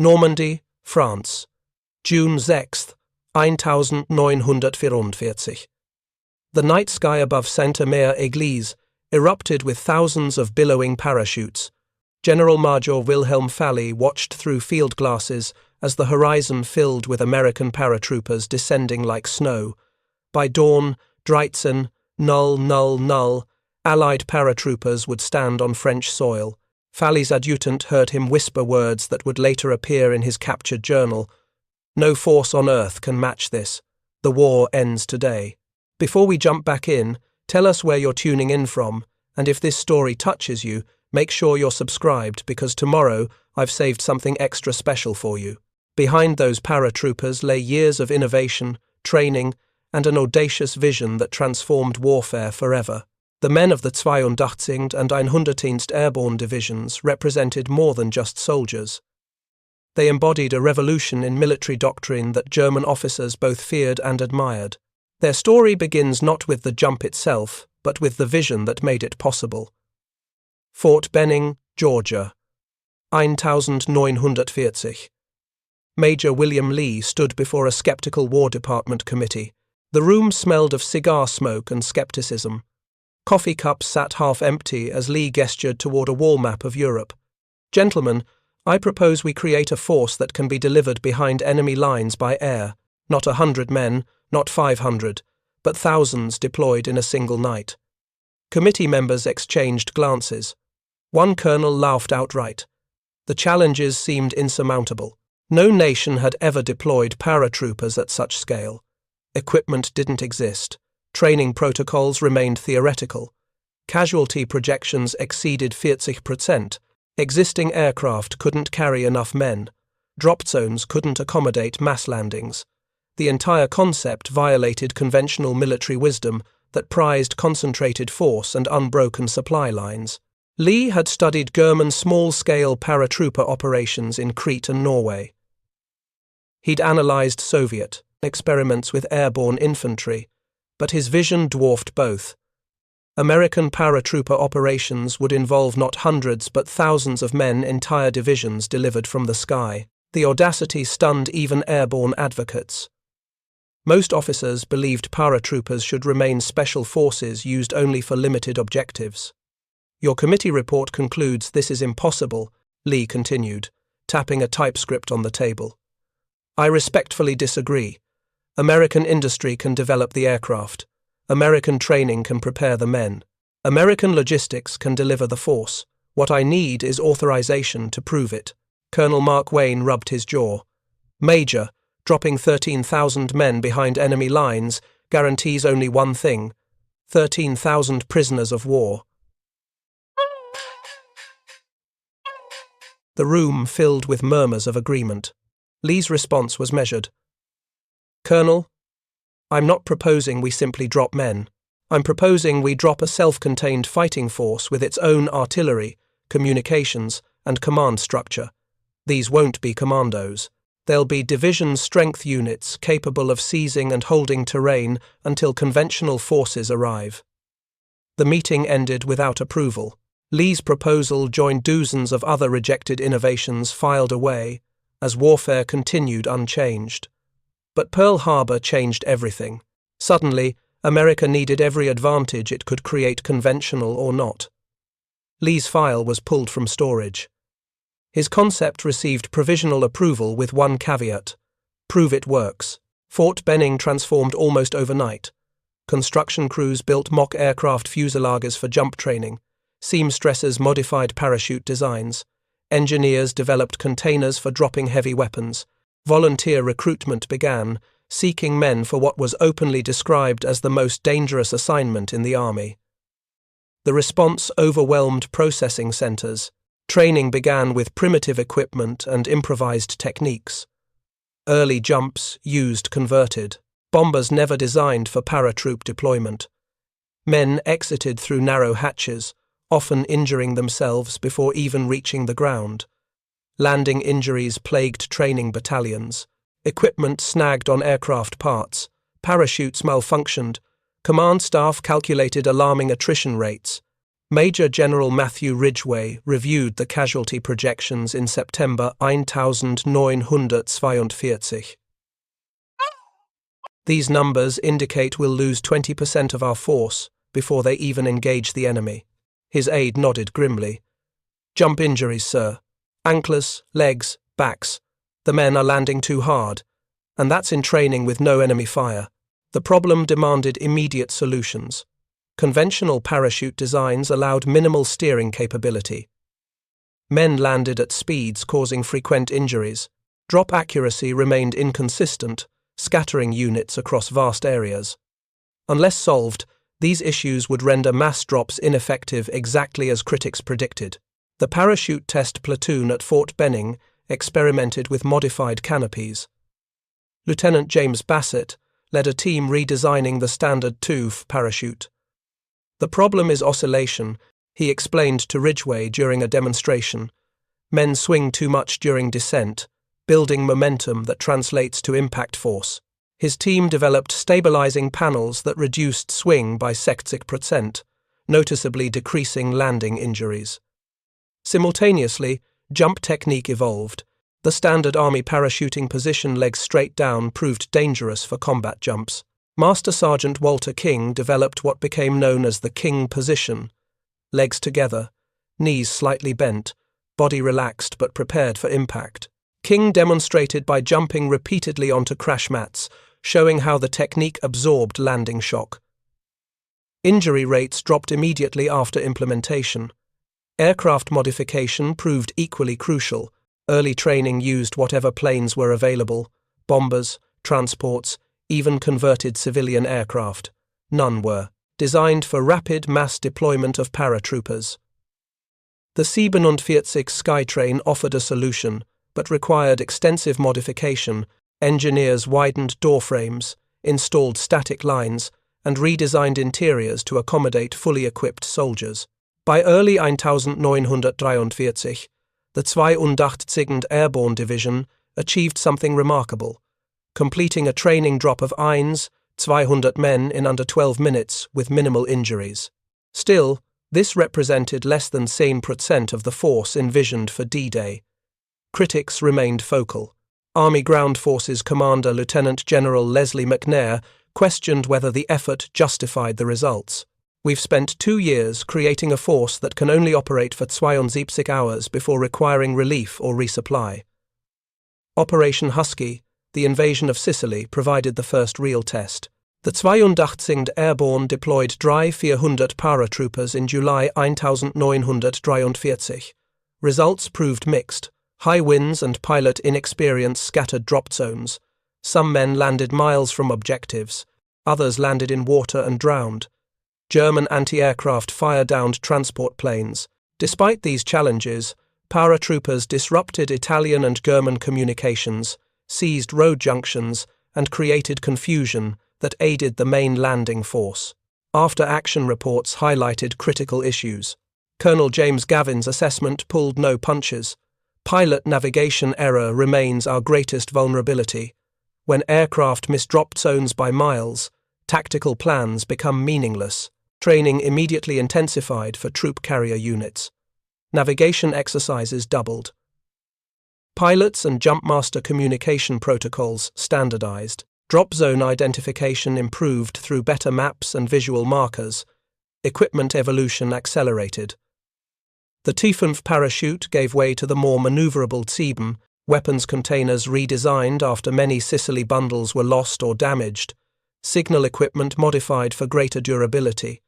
Normandy, France, June 6, 1944. The night sky above Sainte-Mère-Église erupted with thousands of billowing parachutes. Generalmajor Wilhelm Falley watched through field glasses as the horizon filled with American paratroopers descending like snow. By dawn, Dreitzen, null, null, null, Allied paratroopers would stand on French soil. Falley's adjutant heard him whisper words that would later appear in his captured journal. "No force on earth can match this. The war ends today." Before we jump back in, tell us where you're tuning in from, and if this story touches you, make sure you're subscribed because tomorrow I've saved something extra special for you. Behind those paratroopers lay years of innovation, training, and an audacious vision that transformed warfare forever. The men of the 82nd and 110th Airborne Divisions represented more than just soldiers. They embodied a revolution in military doctrine that German officers both feared and admired. Their story begins not with the jump itself, but with the vision that made it possible. Fort Benning, Georgia, 1940. Major William Lee stood before a skeptical War Department committee. The room smelled of cigar smoke and skepticism. Coffee cups sat half empty as Lee gestured toward a wall map of Europe. "Gentlemen, I propose we create a force that can be delivered behind enemy lines by air. Not 100 men, not 500, but thousands deployed in a single night." Committee members exchanged glances. One colonel laughed outright. The challenges seemed insurmountable. No nation had ever deployed paratroopers at such scale. Equipment didn't exist. Training protocols remained theoretical. Casualty projections exceeded 40%. Existing aircraft couldn't carry enough men. Drop zones couldn't accommodate mass landings. The entire concept violated conventional military wisdom that prized concentrated force and unbroken supply lines. Lee had studied German small-scale paratrooper operations in Crete and Norway. He'd analyzed Soviet experiments with airborne infantry, but his vision dwarfed both. American paratrooper operations would involve not hundreds but thousands of men, entire divisions delivered from the sky. The audacity stunned even airborne advocates. Most officers believed paratroopers should remain special forces used only for limited objectives. "Your committee report concludes this is impossible," Lee continued, tapping a typescript on the table. "I respectfully disagree. American industry can develop the aircraft. American training can prepare the men. American logistics can deliver the force. What I need is authorization to prove it." Colonel Mark Wayne rubbed his jaw. "Major, dropping 13,000 men behind enemy lines guarantees only one thing: 13,000 prisoners of war." The room filled with murmurs of agreement. Lee's response was measured. "Colonel, I'm not proposing we simply drop men. I'm proposing we drop a self-contained fighting force with its own artillery, communications, and command structure. These won't be commandos. They'll be division strength units capable of seizing and holding terrain until conventional forces arrive." The meeting ended without approval. Lee's proposal joined dozens of other rejected innovations filed away as warfare continued unchanged. But Pearl Harbor changed everything. Suddenly, America needed every advantage it could create, conventional or not. Lee's file was pulled from storage. His concept received provisional approval with one caveat: prove it works. Fort Benning transformed almost overnight. Construction crews built mock aircraft fuselages for jump training. Seamstresses modified parachute designs. Engineers developed containers for dropping heavy weapons. Volunteer recruitment began, seeking men for what was openly described as the most dangerous assignment in the Army. The response overwhelmed processing centers. Training began with primitive equipment and improvised techniques. Early jumps used converted. Bombers never designed for paratroop deployment. Men exited through narrow hatches, often injuring themselves before even reaching the ground. Landing injuries plagued training battalions. Equipment snagged on aircraft parts. Parachutes malfunctioned. Command staff calculated alarming attrition rates. Major General Matthew Ridgway reviewed the casualty projections in September 1942. These numbers indicate we'll lose 20% of our force before they even engage the enemy. His aide nodded grimly. Jump injuries, sir. Anklers, legs, backs. The men are landing too hard, and that's in training with no enemy fire. The problem demanded immediate solutions. Conventional parachute designs allowed minimal steering capability. Men landed at speeds causing frequent injuries. Drop accuracy remained inconsistent, scattering units across vast areas. Unless solved, these issues would render mass drops ineffective exactly as critics predicted. The parachute test platoon at Fort Benning experimented with modified canopies. Lieutenant James Bassett led a team redesigning the standard TÜV parachute. The problem is oscillation, he explained to Ridgway during a demonstration. Men swing too much during descent, building momentum that translates to impact force. His team developed stabilizing panels that reduced swing by 60%, noticeably decreasing landing injuries. Simultaneously, jump technique evolved. The standard Army parachuting position legs straight down proved dangerous for combat jumps. Master Sergeant Walter King developed what became known as the King position. Legs together, knees slightly bent, body relaxed but prepared for impact. King demonstrated by jumping repeatedly onto crash mats, showing how the technique absorbed landing shock. Injury rates dropped immediately after implementation. Aircraft modification proved equally crucial. Early training used whatever planes were available, bombers, transports, even converted civilian aircraft. None were designed for rapid mass deployment of paratroopers. The C-47 Skytrain offered a solution, but required extensive modification. Engineers widened door frames, installed static lines, and redesigned interiors to accommodate fully equipped soldiers. By early 1943, the 82. Airborne Division achieved something remarkable, completing a training drop of 200 men in under 12 minutes with minimal injuries. Still, this represented less than 10% of the force envisioned for D-Day. Critics remained vocal. Army Ground Forces Commander Lieutenant General Leslie McNair questioned whether the effort justified the results. We've spent 2 years creating a force that can only operate for 72 hours before requiring relief or resupply. Operation Husky, the invasion of Sicily, provided the first real test. The 82. Airborne deployed 400 paratroopers in July 1943. Results proved mixed. High winds and pilot inexperience scattered drop zones. Some men landed miles from objectives. Others landed in water and drowned. German anti-aircraft fire-downed transport planes. Despite these challenges, paratroopers disrupted Italian and German communications, seized road junctions, and created confusion that aided the main landing force. After-action reports highlighted critical issues. Colonel James Gavin's assessment pulled no punches. Pilot navigation error remains our greatest vulnerability. When aircraft miss drop zones by miles, tactical plans become meaningless. Training immediately intensified for troop carrier units. Navigation exercises doubled. Pilots and jumpmaster communication protocols standardized. Drop zone identification improved through better maps and visual markers. Equipment evolution accelerated. The T-5 parachute gave way to the more maneuverable T-7, weapons containers redesigned after many Sicily bundles were lost or damaged, signal equipment modified for greater durability.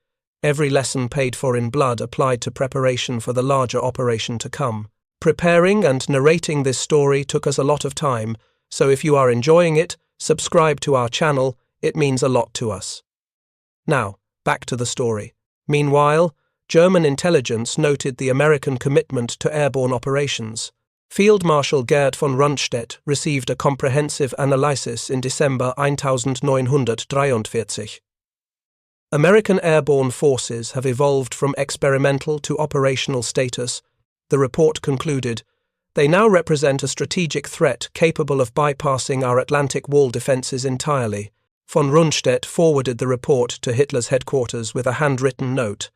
Every lesson paid for in blood applied to preparation for the larger operation to come. Preparing and narrating this story took us a lot of time, so if you are enjoying it, subscribe to our channel, it means a lot to us. Now, back to the story. Meanwhile, German intelligence noted the American commitment to airborne operations. Field Marshal Gerd von Rundstedt received a comprehensive analysis in December 1943. American airborne forces have evolved from experimental to operational status, the report concluded. They now represent a strategic threat capable of bypassing our Atlantic Wall defenses entirely. Von Rundstedt forwarded the report to Hitler's headquarters with a handwritten note.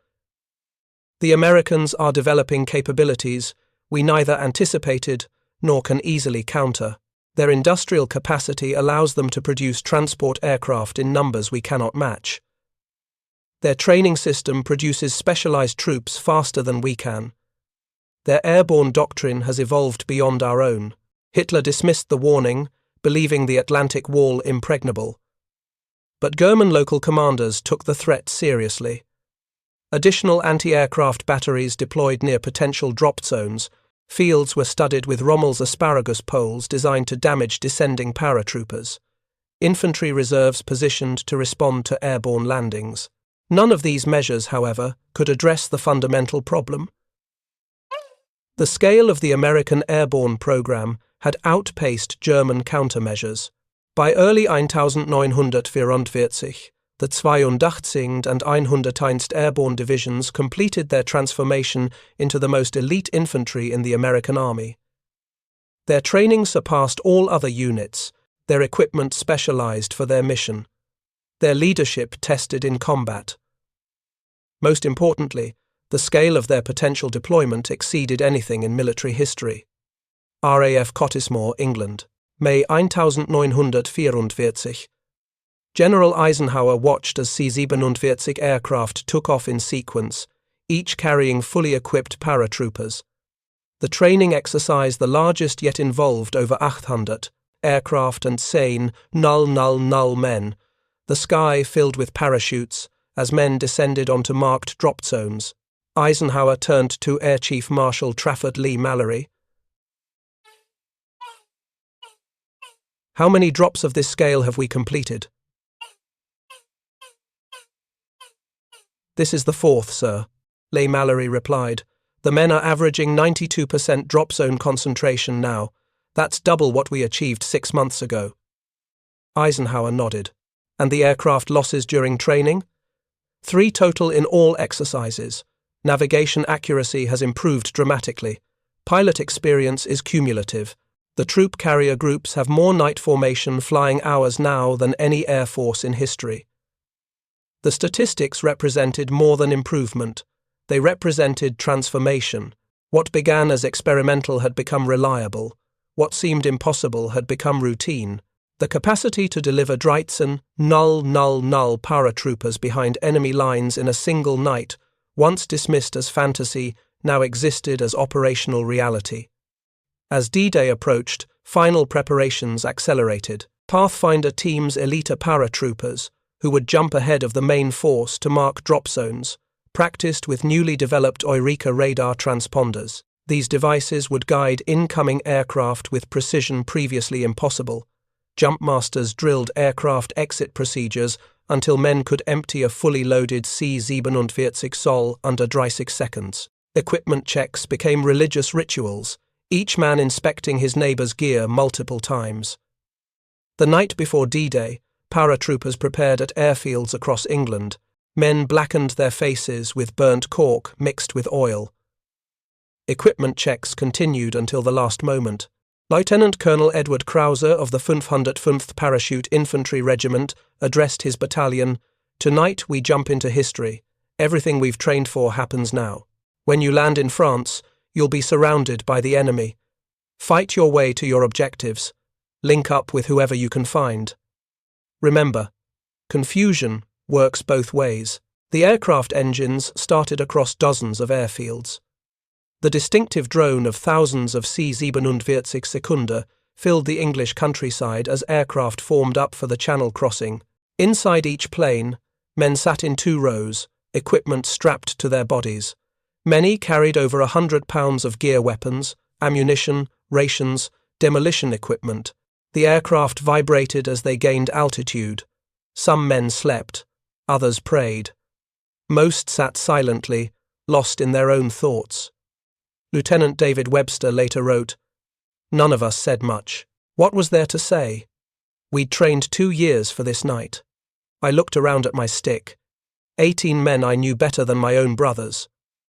The Americans are developing capabilities we neither anticipated nor can easily counter. Their industrial capacity allows them to produce transport aircraft in numbers we cannot match. Their training system produces specialized troops faster than we can. Their airborne doctrine has evolved beyond our own. Hitler dismissed the warning, believing the Atlantic Wall impregnable. But German local commanders took the threat seriously. Additional anti-aircraft batteries deployed near potential drop zones. Fields were studied with Rommel's asparagus poles designed to damage descending paratroopers. Infantry reserves positioned to respond to airborne landings. None of these measures, however, could address the fundamental problem. The scale of the American airborne program had outpaced German countermeasures. By early 1944, the 82. and 101. Airborne Divisions completed their transformation into the most elite infantry in the American Army. Their training surpassed all other units, their equipment specialized for their mission, their leadership tested in combat. Most importantly, the scale of their potential deployment exceeded anything in military history. RAF Cottesmore, England, May 1944. General Eisenhower watched as C-47 aircraft took off in sequence, each carrying fully equipped paratroopers. The training exercise, the largest yet, involved over 800 aircraft and sane, null men. The sky filled with parachutes as men descended onto marked drop zones. Eisenhower turned to Air Chief Marshal Trafford Lee Mallory. "How many drops of this scale have we completed?" "This is the fourth, sir," Leigh Mallory replied. "The men are averaging 92% drop zone concentration now. That's double what we achieved 6 months ago." Eisenhower nodded. "And the aircraft losses during training?" 3 total in all exercises. Navigation accuracy has improved dramatically. Pilot experience is cumulative. The troop carrier groups have more night formation flying hours now than any air force in history. The statistics represented more than improvement. They represented transformation. What began as experimental had become reliable. What seemed impossible had become routine. The capacity to deliver Dreitzen, null paratroopers behind enemy lines in a single night, once dismissed as fantasy, now existed as operational reality. As D-Day approached, final preparations accelerated. Pathfinder teams elite paratroopers, who would jump ahead of the main force to mark drop zones, practiced with newly developed Eureka radar transponders. These devices would guide incoming aircraft with precision previously impossible. Jumpmasters drilled aircraft exit procedures until men could empty a fully loaded C-47 Sol under 30 seconds. Equipment checks became religious rituals, each man inspecting his neighbor's gear multiple times. The night before D-Day, paratroopers prepared at airfields across England. Men blackened their faces with burnt cork mixed with oil. Equipment checks continued until the last moment. Lieutenant Colonel Edward Krauser of the 505th Parachute Infantry Regiment addressed his battalion, "Tonight we jump into history. Everything we've trained for happens now. When you land in France, you'll be surrounded by the enemy. Fight your way to your objectives. Link up with whoever you can find. Remember, confusion works both ways." The aircraft engines started across dozens of airfields. The distinctive drone of thousands of C-47 Sekunda filled the English countryside as aircraft formed up for the Channel crossing. Inside each plane, men sat in 2 rows, equipment strapped to their bodies. Many carried over 100 pounds of gear weapons, ammunition, rations, demolition equipment. The aircraft vibrated as they gained altitude. Some men slept, others prayed. Most sat silently, lost in their own thoughts. Lieutenant David Webster later wrote, "None of us said much. What was there to say? We'd trained 2 years for this night. I looked around at my stick. 18 men I knew better than my own brothers.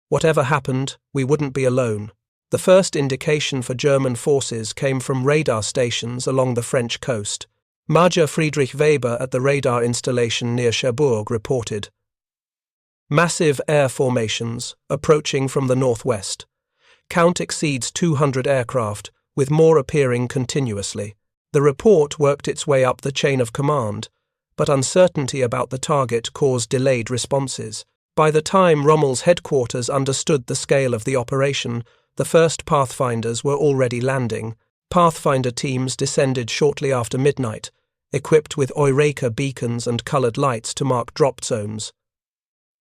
Whatever happened, we wouldn't be alone." The first indication for German forces came from radar stations along the French coast. Major Friedrich Weber at the radar installation near Cherbourg reported, Massive air formations, approaching from the northwest. Count exceeds 200 aircraft, with more appearing continuously. The report worked its way up the chain of command, but uncertainty about the target caused delayed responses. By the time Rommel's headquarters understood the scale of the operation, the first Pathfinders were already landing. Pathfinder teams descended shortly after midnight, equipped with Eureka beacons and colored lights to mark drop zones.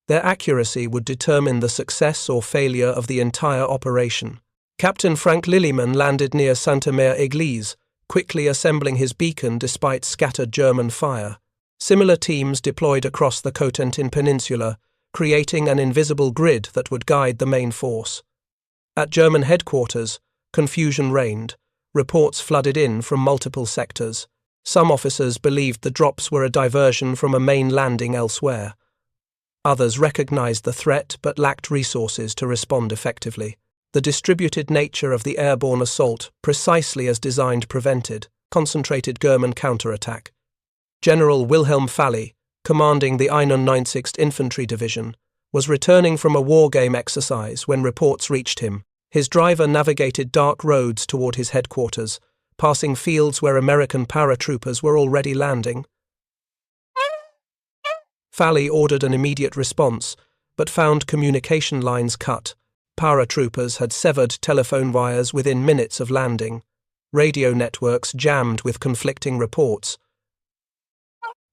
Their accuracy would determine the success or failure of the entire operation. Captain Frank Lillyman landed near Sainte-Mère-Église, quickly assembling his beacon despite scattered German fire. Similar teams deployed across the Cotentin Peninsula, creating an invisible grid that would guide the main force. At German headquarters, confusion reigned. Reports flooded in from multiple sectors. Some officers believed the drops were a diversion from a main landing elsewhere. Others recognized the threat but lacked resources to respond effectively. The distributed nature of the airborne assault, precisely as designed, prevented concentrated German counterattack. General Wilhelm Falley, commanding the 91st Infantry Division, was returning from a wargame exercise when reports reached him. His driver navigated dark roads toward his headquarters, passing fields where American paratroopers were already landing. Falley ordered an immediate response, but found communication lines cut. Paratroopers had severed telephone wires within minutes of landing. Radio networks jammed with conflicting reports.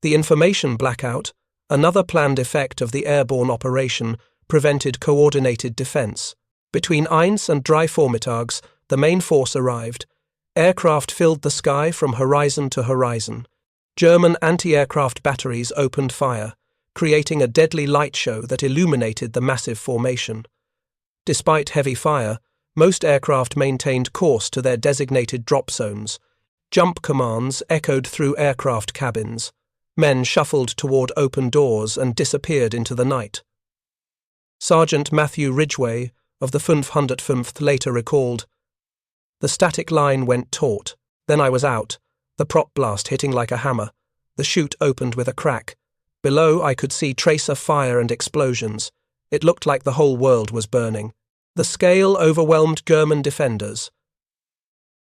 The information blackout, another planned effect of the airborne operation, prevented coordinated defense. Between Eins and Drei Vormittags, the main force arrived. Aircraft filled the sky from horizon to horizon. German anti-aircraft batteries opened fire, creating a deadly light show that illuminated the massive formation. Despite heavy fire, most aircraft maintained course to their designated drop zones. Jump commands echoed through aircraft cabins. Men shuffled toward open doors and disappeared into the night. Sergeant Matthew Ridgway of the 505th later recalled, "The static line went taut. Then I was out, the prop blast hitting like a hammer. The chute opened with a crack. Below I could see tracer fire and explosions. It looked like the whole world was burning. The scale overwhelmed German defenders.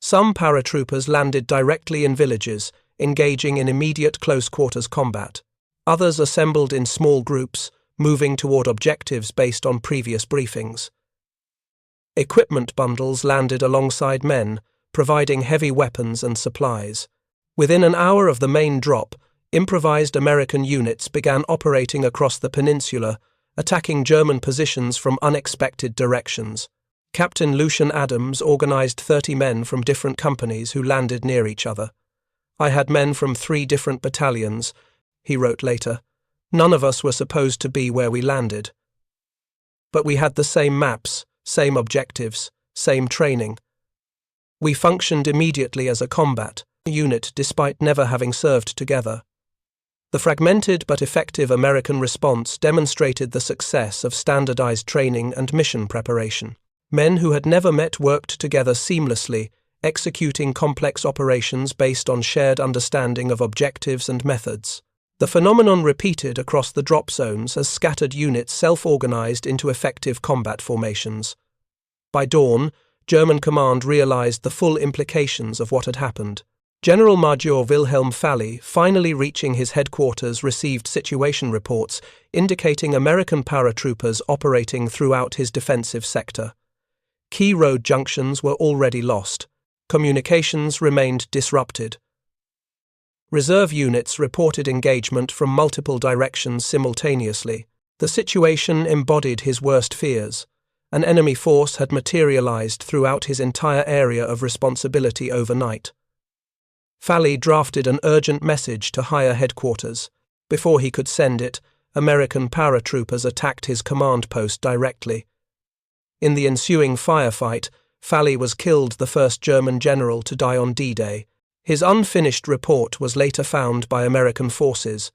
Some paratroopers landed directly in villages, engaging in immediate close-quarters combat. Others assembled in small groups, moving toward objectives based on previous briefings. Equipment bundles landed alongside men, providing heavy weapons and supplies. Within an hour of the main drop, improvised American units began operating across the peninsula, attacking German positions from unexpected directions. Captain Lucian Adams organized 30 men from different companies who landed near each other. "I had men from 3 different battalions," he wrote later. "None of us were supposed to be where we landed. But we had the same maps, same objectives, same training. We functioned immediately as a combat unit despite never having served together." The fragmented but effective American response demonstrated the success of standardized training and mission preparation. Men who had never met worked together seamlessly, executing complex operations based on shared understanding of objectives and methods. The phenomenon repeated across the drop zones as scattered units self-organized into effective combat formations. By dawn, German command realized the full implications of what had happened. Generalmajor Wilhelm Falley, finally reaching his headquarters, received situation reports indicating American paratroopers operating throughout his defensive sector. Key road junctions were already lost. Communications remained disrupted. Reserve units reported engagement from multiple directions simultaneously. The situation embodied his worst fears. An enemy force had materialized throughout his entire area of responsibility overnight. Falley drafted an urgent message to higher headquarters. Before he could send it, American paratroopers attacked his command post directly. In the ensuing firefight, Falley was killed, the first German general to die on D-Day. His unfinished report was later found by American forces.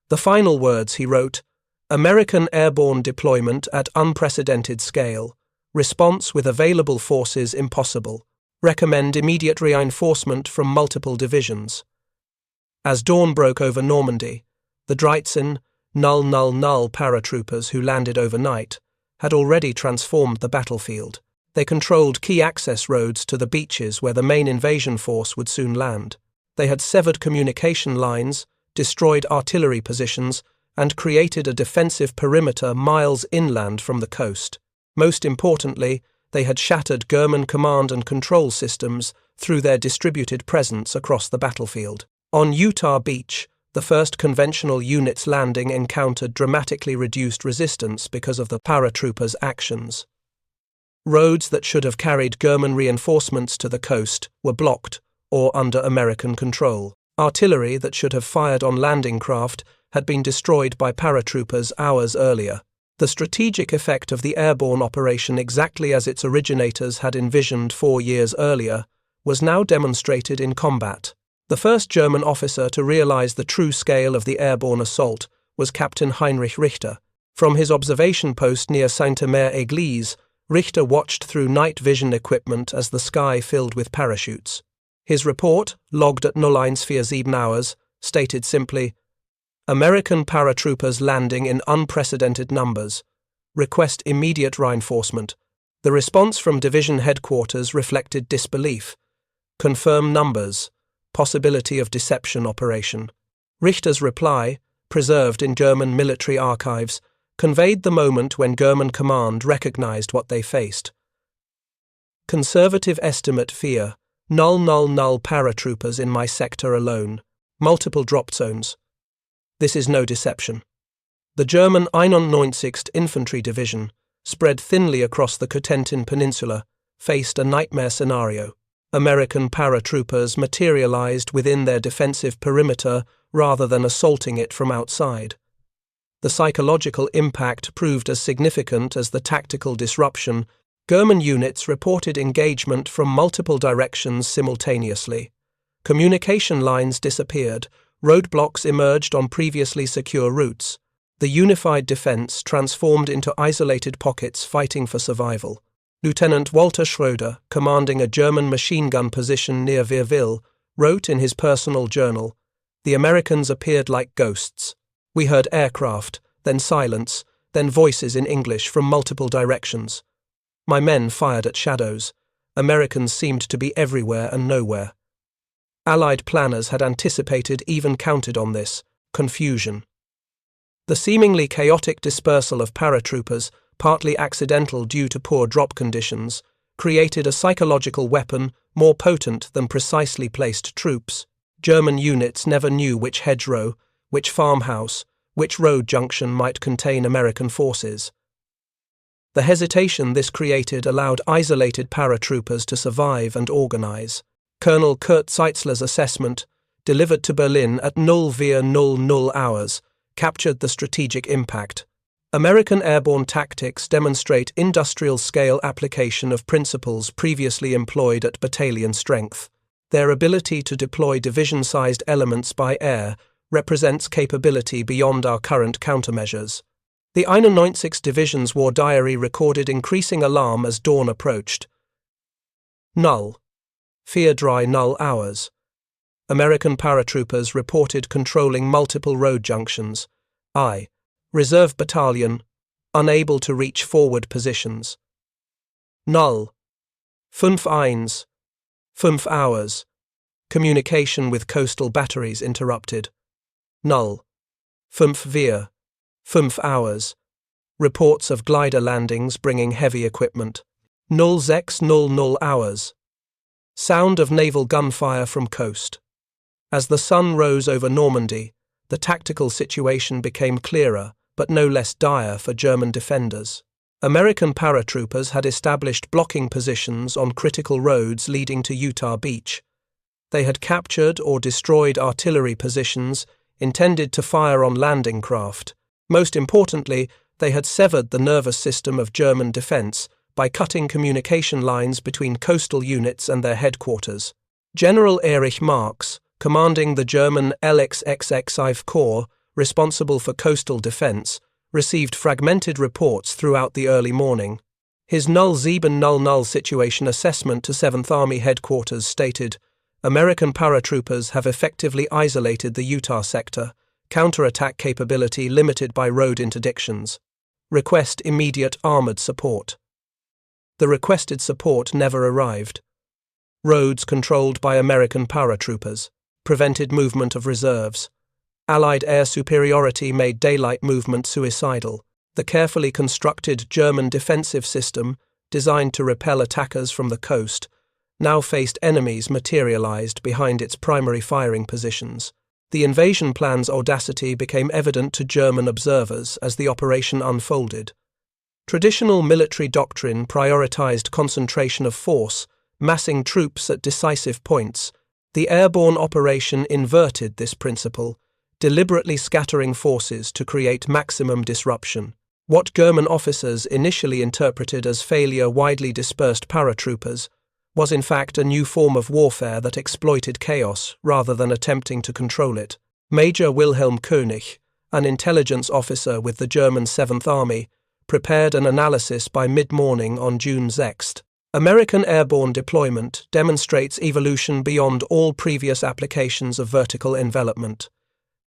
The final words he wrote: "American airborne deployment at unprecedented scale. Response with available forces impossible. Recommend immediate reinforcement from multiple divisions." As dawn broke over Normandy, the Dreitzen, paratroopers who landed overnight, had already transformed the battlefield. They controlled key access roads to the beaches where the main invasion force would soon land. They had severed communication lines, destroyed artillery positions, and created a defensive perimeter miles inland from the coast. Most importantly, they had shattered German command and control systems through their distributed presence across the battlefield. On Utah Beach, the first conventional units landing encountered dramatically reduced resistance because of the paratroopers' actions. Roads that should have carried German reinforcements to the coast were blocked or under American control. Artillery that should have fired on landing craft had been destroyed by paratroopers hours earlier. The strategic effect of the airborne operation, exactly as its originators had envisioned 4 years earlier, was now demonstrated in combat. The first German officer to realize the true scale of the airborne assault was Captain Heinrich Richter. From his observation post near Sainte-Mère-Église, Richter watched through night vision equipment as the sky filled with parachutes. His report, logged at 01:47 hours, stated simply, "American paratroopers landing in unprecedented numbers. Request immediate reinforcement." The response from division headquarters reflected disbelief. "Confirm numbers. Possibility of deception operation." Richter's reply, preserved in German military archives, conveyed the moment when German command recognized what they faced. Conservative estimate fear, paratroopers in my sector alone, multiple drop zones. This is no deception. The German 91st Infantry Division, spread thinly across the Cotentin Peninsula, faced a nightmare scenario. American paratroopers materialized within their defensive perimeter rather than assaulting it from outside. The psychological impact proved as significant as the tactical disruption. German units reported engagement from multiple directions simultaneously. Communication lines disappeared, roadblocks emerged on previously secure routes. The unified defense transformed into isolated pockets fighting for survival. Lieutenant Walter Schröder, commanding a German machine gun position near Vierville, wrote in his personal journal, "The Americans appeared like ghosts. We heard aircraft, then silence, then voices in English from multiple directions. My men fired at shadows. Americans seemed to be everywhere and nowhere." Allied planners had anticipated, even counted on this, confusion. The seemingly chaotic dispersal of paratroopers, partly accidental due to poor drop conditions, created a psychological weapon more potent than precisely placed troops. German units never knew which hedgerow, which farmhouse, which road junction might contain American forces. The hesitation this created allowed isolated paratroopers to survive and organize. Colonel Kurt Zeitzler's assessment, delivered to Berlin at 04:00 hours, captured the strategic impact. American airborne tactics demonstrate industrial-scale application of principles previously employed at battalion strength. Their ability to deploy division-sized elements by air represents capability beyond our current countermeasures. The 91st Division's war diary recorded increasing alarm as dawn approached. Fear-dry hours. American paratroopers reported controlling multiple road junctions. Reserve battalion, unable to reach forward positions. 5 hours. Communication with coastal batteries interrupted. 5 hours. Reports of glider landings bringing heavy equipment. 06:00 hours. Sound of naval gunfire from coast. As the sun rose over Normandy, the tactical situation became clearer, but no less dire for German defenders. American paratroopers had established blocking positions on critical roads leading to Utah Beach. They had captured or destroyed artillery positions intended to fire on landing craft. Most importantly, they had severed the nervous system of German defense by cutting communication lines between coastal units and their headquarters. General Erich Marx, commanding the German LXXXV Corps, responsible for coastal defense, received fragmented reports throughout the early morning. His 07:00 situation assessment to 7th Army headquarters stated, "American paratroopers have effectively isolated the Utah sector, counterattack capability limited by road interdictions. Request immediate armored support. The requested support never arrived. Roads controlled by American paratroopers prevented movement of reserves. Allied air superiority made daylight movement suicidal. The carefully constructed German defensive system, designed to repel attackers from the coast, now faced enemies materialized behind its primary firing positions. The invasion plan's audacity became evident to German observers as the operation unfolded. Traditional military doctrine prioritized concentration of force, massing troops at decisive points. The airborne operation inverted this principle, deliberately scattering forces to create maximum disruption. What German officers initially interpreted as failure widely dispersed paratroopers was in fact a new form of warfare that exploited chaos rather than attempting to control it. Major Wilhelm König, an intelligence officer with the German 7th Army, prepared an analysis by mid-morning on June 6th. American airborne deployment demonstrates evolution beyond all previous applications of vertical envelopment.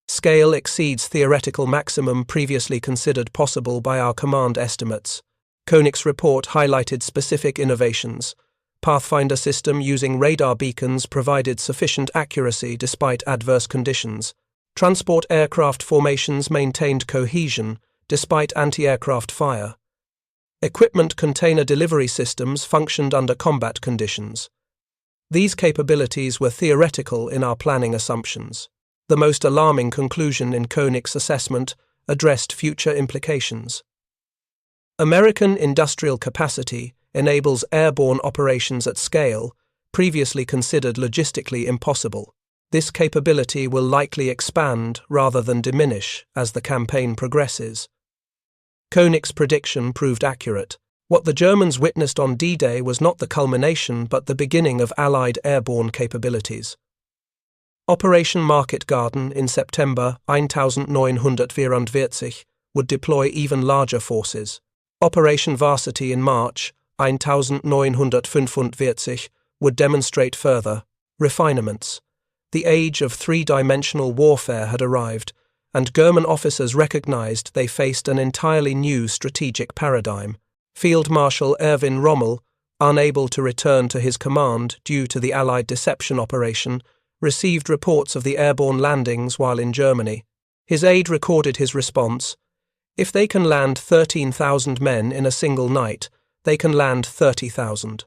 Scale exceeds theoretical maximum previously considered possible by our command estimates. König's report highlighted specific innovations. Pathfinder system using radar beacons provided sufficient accuracy despite adverse conditions. Transport aircraft formations maintained cohesion despite anti-aircraft fire. Equipment container delivery systems functioned under combat conditions. These capabilities were theoretical in our planning assumptions. The most alarming conclusion in König's assessment addressed future implications. American industrial capacity enables airborne operations at scale, previously considered logistically impossible. This capability will likely expand rather than diminish as the campaign progresses. König's prediction proved accurate. What the Germans witnessed on D-Day was not the culmination but the beginning of Allied airborne capabilities. Operation Market Garden in September 1944 would deploy even larger forces. Operation Varsity in March 1945 would demonstrate further refinements. The age of three-dimensional warfare had arrived, and German officers recognized they faced an entirely new strategic paradigm. Field Marshal Erwin Rommel, unable to return to his command due to the Allied deception operation, received reports of the airborne landings while in Germany. His aide recorded his response: "If they can land 13,000 men in a single night, they can land 30,000.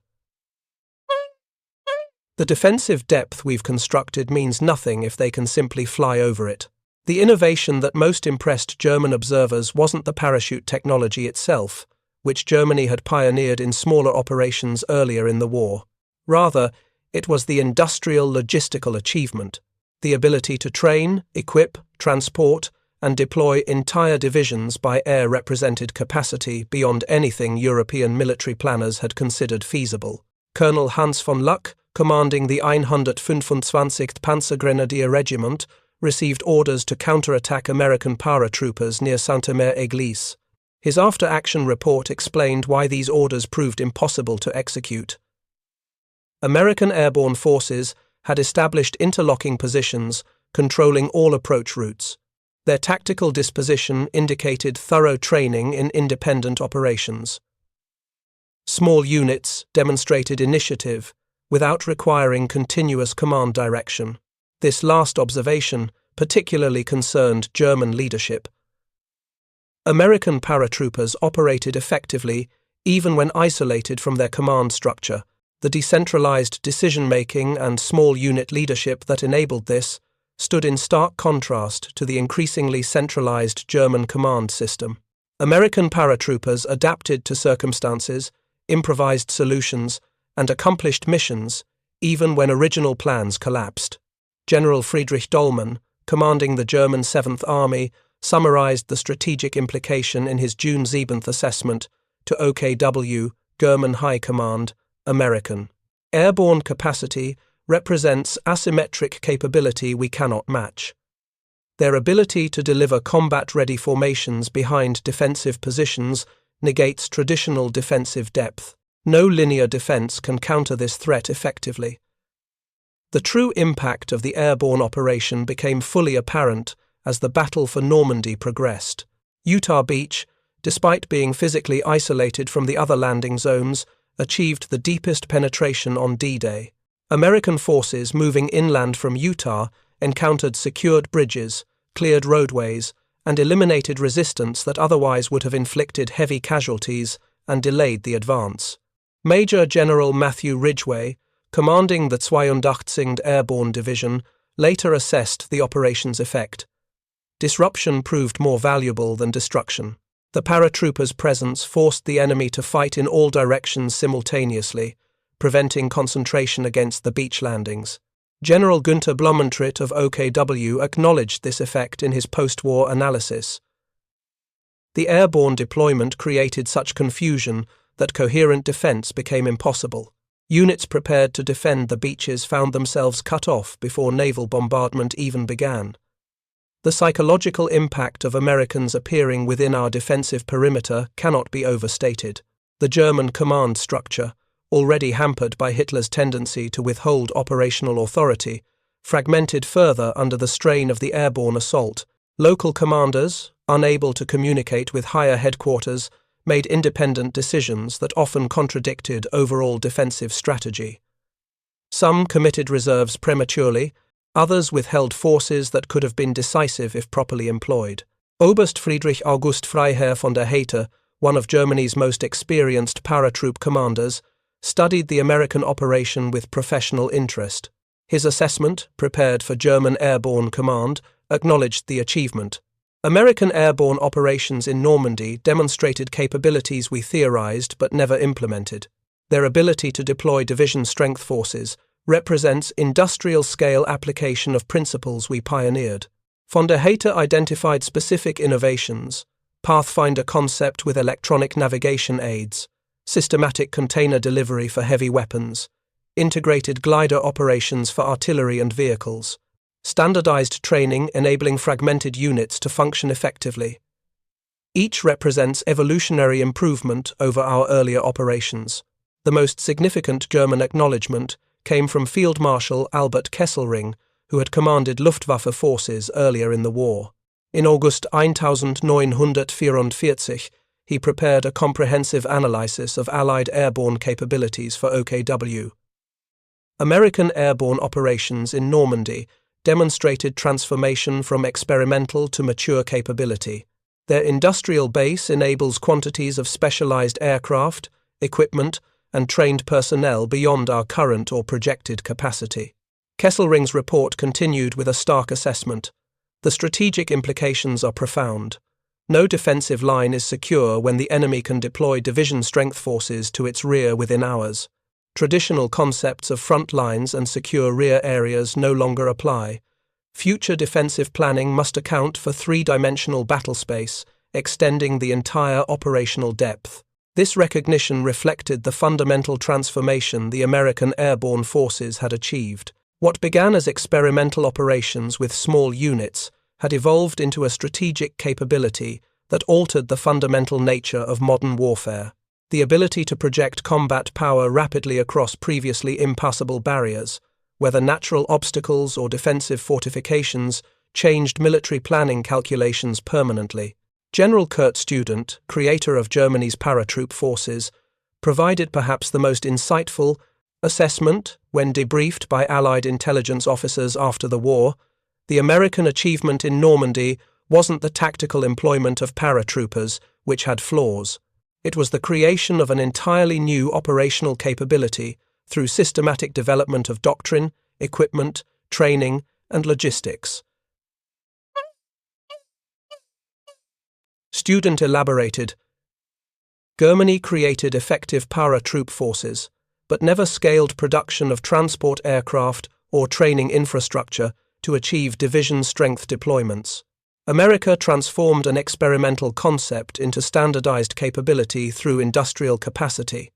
The defensive depth we've constructed means nothing if they can simply fly over it." The innovation that most impressed German observers wasn't the parachute technology itself, which Germany had pioneered in smaller operations earlier in the war. Rather, it was the industrial logistical achievement, the ability to train, equip, transport, and deploy entire divisions by air-represented capacity beyond anything European military planners had considered feasible. Colonel Hans von Luck, commanding the 125th Panzergrenadier Regiment, received orders to counterattack American paratroopers near Sainte-Mère-Église. His after-action report explained why these orders proved impossible to execute. American airborne forces had established interlocking positions, controlling all approach routes. Their tactical disposition indicated thorough training in independent operations. Small units demonstrated initiative without requiring continuous command direction. This last observation particularly concerned German leadership. American paratroopers operated effectively even when isolated from their command structure. The decentralized decision-making and small unit leadership that enabled this stood in stark contrast to the increasingly centralized German command system. American paratroopers adapted to circumstances, improvised solutions, and accomplished missions, even when original plans collapsed. General Friedrich Dollmann, commanding the German 7th Army, summarized the strategic implication in his June 7th assessment to OKW, German High Command, American. Airborne capacity represents asymmetric capability we cannot match. Their ability to deliver combat-ready formations behind defensive positions negates traditional defensive depth. No linear defense can counter this threat effectively. The true impact of the airborne operation became fully apparent as the battle for Normandy progressed. Utah Beach, despite being physically isolated from the other landing zones, achieved the deepest penetration on D-Day. American forces moving inland from Utah encountered secured bridges, cleared roadways, and eliminated resistance that otherwise would have inflicted heavy casualties and delayed the advance. Major General Matthew Ridgway, commanding the 82nd Airborne Division, later assessed the operation's effect. Disruption proved more valuable than destruction. The paratroopers' presence forced the enemy to fight in all directions simultaneously, preventing concentration against the beach landings. General Günther Blumentritt of OKW acknowledged this effect in his post-war analysis. The airborne deployment created such confusion that coherent defense became impossible. Units prepared to defend the beaches found themselves cut off before naval bombardment even began. The psychological impact of Americans appearing within our defensive perimeter cannot be overstated. The German command structure, already hampered by Hitler's tendency to withhold operational authority, fragmented further under the strain of the airborne assault. Local commanders, unable to communicate with higher headquarters, made independent decisions that often contradicted overall defensive strategy. Some committed reserves prematurely, others withheld forces that could have been decisive if properly employed. Oberst Friedrich August Freiherr von der Heydte, one of Germany's most experienced paratroop commanders, studied the American operation with professional interest. His assessment, prepared for German Airborne Command, acknowledged the achievement. American airborne operations in Normandy demonstrated capabilities we theorized but never implemented. Their ability to deploy division strength forces represents industrial-scale application of principles we pioneered. Von der Heydte identified specific innovations: Pathfinder concept with electronic navigation aids, systematic container delivery for heavy weapons, integrated glider operations for artillery and vehicles, standardized training enabling fragmented units to function effectively. Each represents evolutionary improvement over our earlier operations. The most significant German acknowledgement came from Field Marshal Albert Kesselring, who had commanded Luftwaffe forces earlier in the war. In August 1944, he prepared a comprehensive analysis of Allied airborne capabilities for OKW. American airborne operations in Normandy demonstrated transformation from experimental to mature capability. Their industrial base enables quantities of specialized aircraft, equipment, and trained personnel beyond our current or projected capacity. Kesselring's report continued with a stark assessment. The strategic implications are profound. No defensive line is secure when the enemy can deploy division strength forces to its rear within hours. Traditional concepts of front lines and secure rear areas no longer apply. Future defensive planning must account for three-dimensional battle space, extending the entire operational depth. This recognition reflected the fundamental transformation the American airborne forces had achieved. What began as experimental operations with small units had evolved into a strategic capability that altered the fundamental nature of modern warfare. The ability to project combat power rapidly across previously impassable barriers, whether natural obstacles or defensive fortifications, changed military planning calculations permanently. General Kurt Student, creator of Germany's paratroop forces, provided perhaps the most insightful assessment when debriefed by Allied intelligence officers after the war. The American achievement in Normandy wasn't the tactical employment of paratroopers, which had flaws. It was the creation of an entirely new operational capability through systematic development of doctrine, equipment, training, and logistics. Student elaborated, Germany created effective paratroop forces, but never scaled production of transport aircraft or training infrastructure to achieve division strength deployments. America transformed an experimental concept into standardized capability through industrial capacity.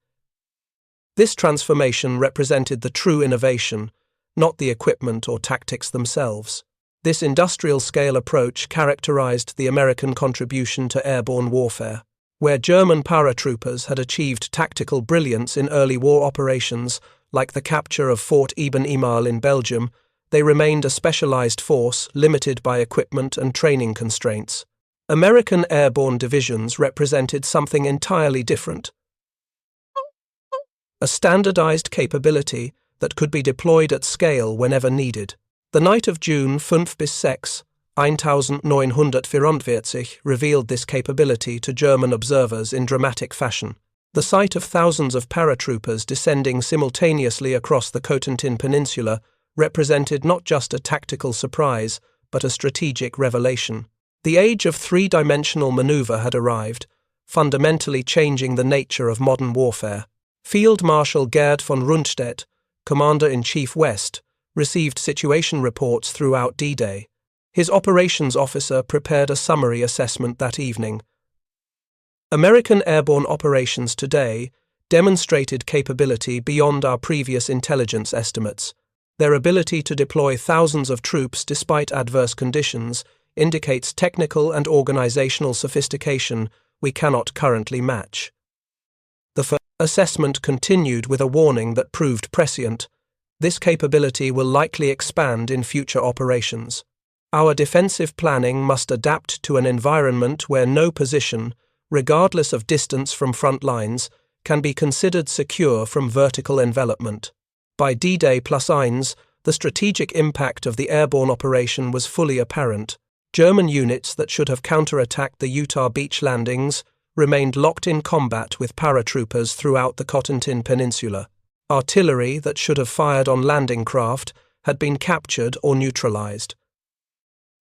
This transformation represented the true innovation, not the equipment or tactics themselves. This industrial-scale approach characterized the American contribution to airborne warfare. Where German paratroopers had achieved tactical brilliance in early war operations, like the capture of Fort Eben Emael in Belgium, they remained a specialized force limited by equipment and training constraints. American Airborne Divisions represented something entirely different. A standardized capability that could be deployed at scale whenever needed. The night of June 5 bis 6, 1944 revealed this capability to German observers in dramatic fashion. The sight of thousands of paratroopers descending simultaneously across the Cotentin Peninsula represented not just a tactical surprise, but a strategic revelation. The age of three-dimensional maneuver had arrived, fundamentally changing the nature of modern warfare. Field Marshal Gerd von Rundstedt, Commander-in-Chief West, received situation reports throughout D-Day. His operations officer prepared a summary assessment that evening. American airborne operations today demonstrated capability beyond our previous intelligence estimates. Their ability to deploy thousands of troops despite adverse conditions indicates technical and organizational sophistication we cannot currently match. The assessment continued with a warning that proved prescient. This capability will likely expand in future operations. Our defensive planning must adapt to an environment where no position, regardless of distance from front lines, can be considered secure from vertical envelopment. By D-Day +1, the strategic impact of the airborne operation was fully apparent. German units that should have counterattacked the Utah beach landings remained locked in combat with paratroopers throughout the Cotentin Peninsula. Artillery that should have fired on landing craft had been captured or neutralized.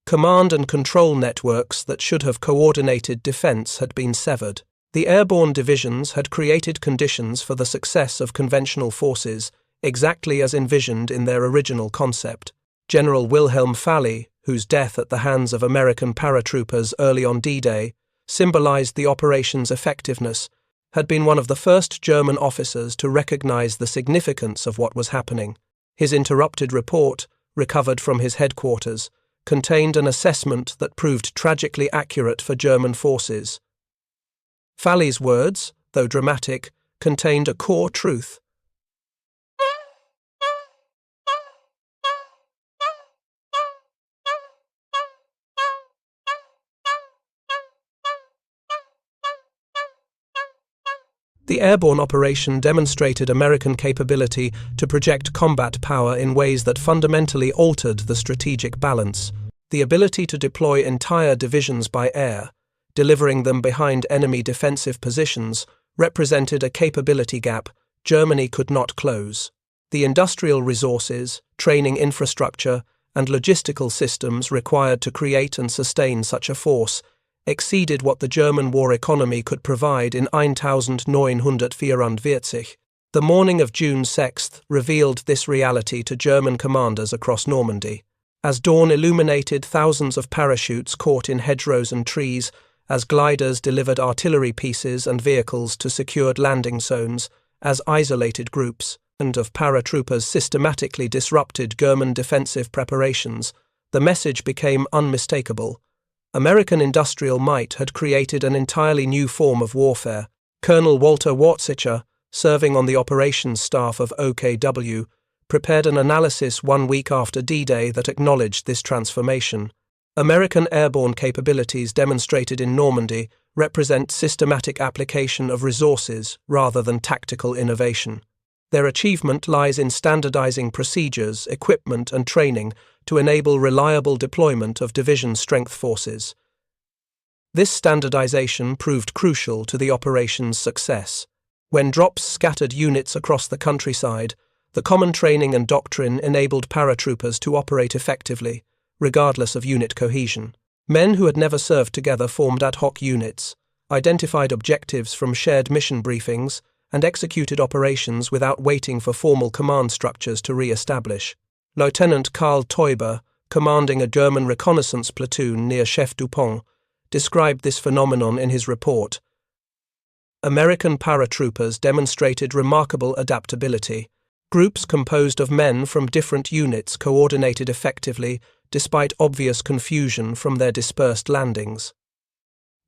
Command and control networks that should have coordinated defense had been severed. The airborne divisions had created conditions for the success of conventional forces, exactly as envisioned in their original concept. General Wilhelm Falley, whose death at the hands of American paratroopers early on D-Day symbolized the operation's effectiveness, had been one of the first German officers to recognize the significance of what was happening. His interrupted report, recovered from his headquarters, contained an assessment that proved tragically accurate for German forces. Falley's words, though dramatic, contained a core truth. The airborne operation demonstrated American capability to project combat power in ways that fundamentally altered the strategic balance. The ability to deploy entire divisions by air, delivering them behind enemy defensive positions, represented a capability gap Germany could not close. The industrial resources, training infrastructure, and logistical systems required to create and sustain such a force exceeded what the German war economy could provide in 1944. The morning of June 6 revealed this reality to German commanders across Normandy. As dawn illuminated thousands of parachutes caught in hedgerows and trees, as gliders delivered artillery pieces and vehicles to secured landing zones, as isolated groups and of paratroopers systematically disrupted German defensive preparations, the message became unmistakable. American industrial might had created an entirely new form of warfare. Colonel Walter Wartzicher, serving on the operations staff of OKW, prepared an analysis 1 week after D-Day that acknowledged this transformation. American airborne capabilities demonstrated in Normandy represent systematic application of resources rather than tactical innovation. Their achievement lies in standardizing procedures, equipment, and training to enable reliable deployment of division strength forces. This standardization proved crucial to the operation's success. When drops scattered units across the countryside, the common training and doctrine enabled paratroopers to operate effectively, regardless of unit cohesion. Men who had never served together formed ad hoc units, identified objectives from shared mission briefings, and executed operations without waiting for formal command structures to re-establish. Lieutenant Karl Teuber, commanding a German reconnaissance platoon near Chef Dupont, described this phenomenon in his report. American paratroopers demonstrated remarkable adaptability. Groups composed of men from different units coordinated effectively despite obvious confusion from their dispersed landings.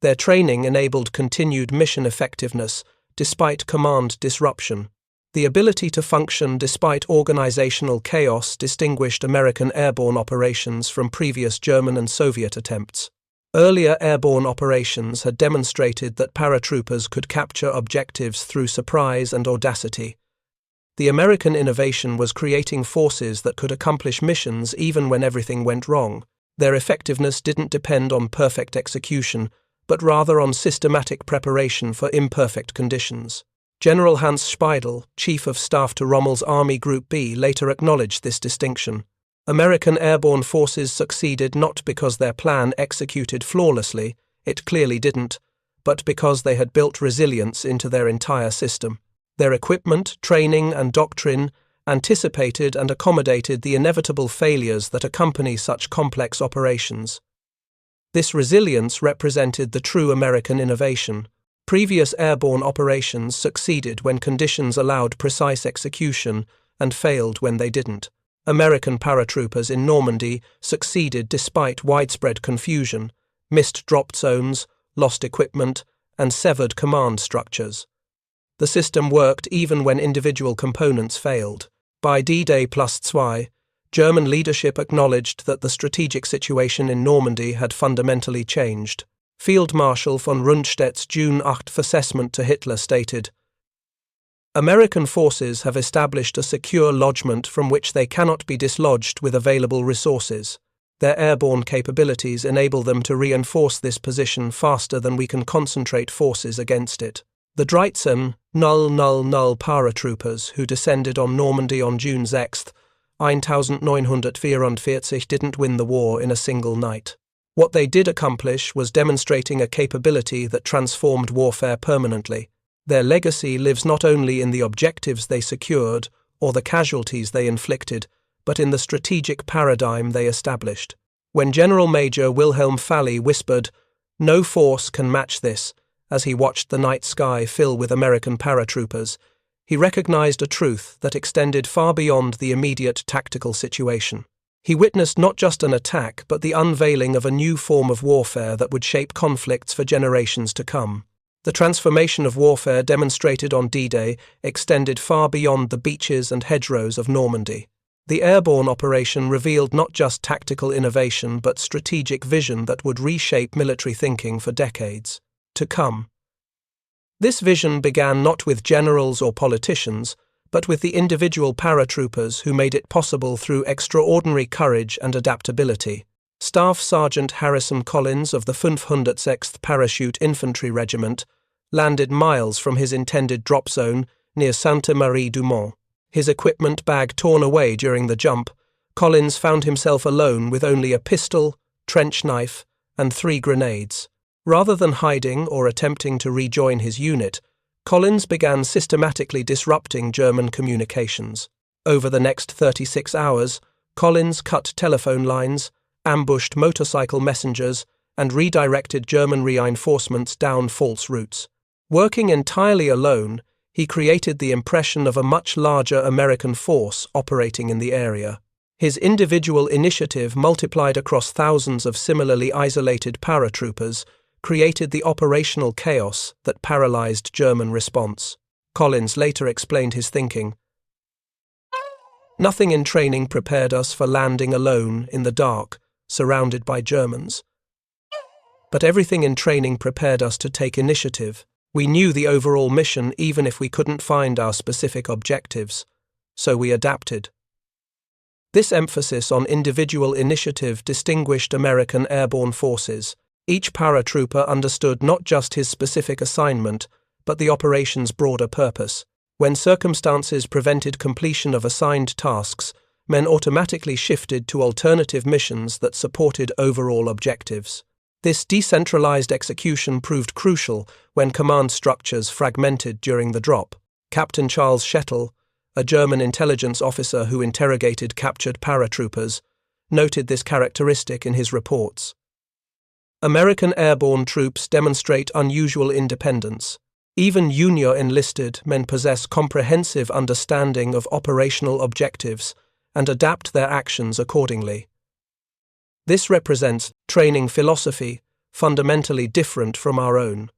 Their training enabled continued mission effectiveness despite command disruption. The ability to function despite organizational chaos distinguished American airborne operations from previous German and Soviet attempts. Earlier airborne operations had demonstrated that paratroopers could capture objectives through surprise and audacity. The American innovation was creating forces that could accomplish missions even when everything went wrong. Their effectiveness didn't depend on perfect execution, but rather on systematic preparation for imperfect conditions. General Hans Speidel, Chief of Staff to Rommel's Army Group B, later acknowledged this distinction. American airborne forces succeeded not because their plan executed flawlessly, it clearly didn't, but because they had built resilience into their entire system. Their equipment, training, and doctrine anticipated and accommodated the inevitable failures that accompany such complex operations. This resilience represented the true American innovation. Previous airborne operations succeeded when conditions allowed precise execution and failed when they didn't. American paratroopers in Normandy succeeded despite widespread confusion, missed drop zones, lost equipment, and severed command structures. The system worked even when individual components failed. By D-Day +2, German leadership acknowledged that the strategic situation in Normandy had fundamentally changed. Field Marshal von Rundstedt's June 8 assessment to Hitler stated, "American forces have established a secure lodgment from which they cannot be dislodged with available resources. Their airborne capabilities enable them to reinforce this position faster than we can concentrate forces against it." The Dreizen paratroopers who descended on Normandy on June 6, 1944 didn't win the war in a single night. What they did accomplish was demonstrating a capability that transformed warfare permanently. Their legacy lives not only in the objectives they secured or the casualties they inflicted, but in the strategic paradigm they established. When Generalmajor Wilhelm Falley whispered, "No force can match this," as he watched the night sky fill with American paratroopers, he recognized a truth that extended far beyond the immediate tactical situation. He witnessed not just an attack, but the unveiling of a new form of warfare that would shape conflicts for generations to come. The transformation of warfare demonstrated on D-Day extended far beyond the beaches and hedgerows of Normandy. The airborne operation revealed not just tactical innovation but strategic vision that would reshape military thinking for decades to come. This vision began not with generals or politicians, but with the individual paratroopers who made it possible through extraordinary courage and adaptability. Staff Sergeant Harrison Collins of the 506th Parachute Infantry Regiment landed miles from his intended drop zone near Sainte-Mère-Église. His equipment bag torn away during the jump, Collins found himself alone with only a pistol, trench knife, and 3 grenades. Rather than hiding or attempting to rejoin his unit, Collins began systematically disrupting German communications. Over the next 36 hours, Collins cut telephone lines, ambushed motorcycle messengers, and redirected German reinforcements down false routes. Working entirely alone, he created the impression of a much larger American force operating in the area. His individual initiative multiplied across thousands of similarly isolated paratroopers, created the operational chaos that paralyzed German response. Collins later explained his thinking. "Nothing in training prepared us for landing alone in the dark, surrounded by Germans. But everything in training prepared us to take initiative. We knew the overall mission even if we couldn't find our specific objectives, so we adapted." This emphasis on individual initiative distinguished American airborne forces. Each paratrooper understood not just his specific assignment, but the operation's broader purpose. When circumstances prevented completion of assigned tasks, men automatically shifted to alternative missions that supported overall objectives. This decentralized execution proved crucial when command structures fragmented during the drop. Captain Charles Shettle, a German intelligence officer who interrogated captured paratroopers, noted this characteristic in his reports. American airborne troops demonstrate unusual independence. Even junior enlisted men possess comprehensive understanding of operational objectives and adapt their actions accordingly. This represents training philosophy fundamentally different from our own.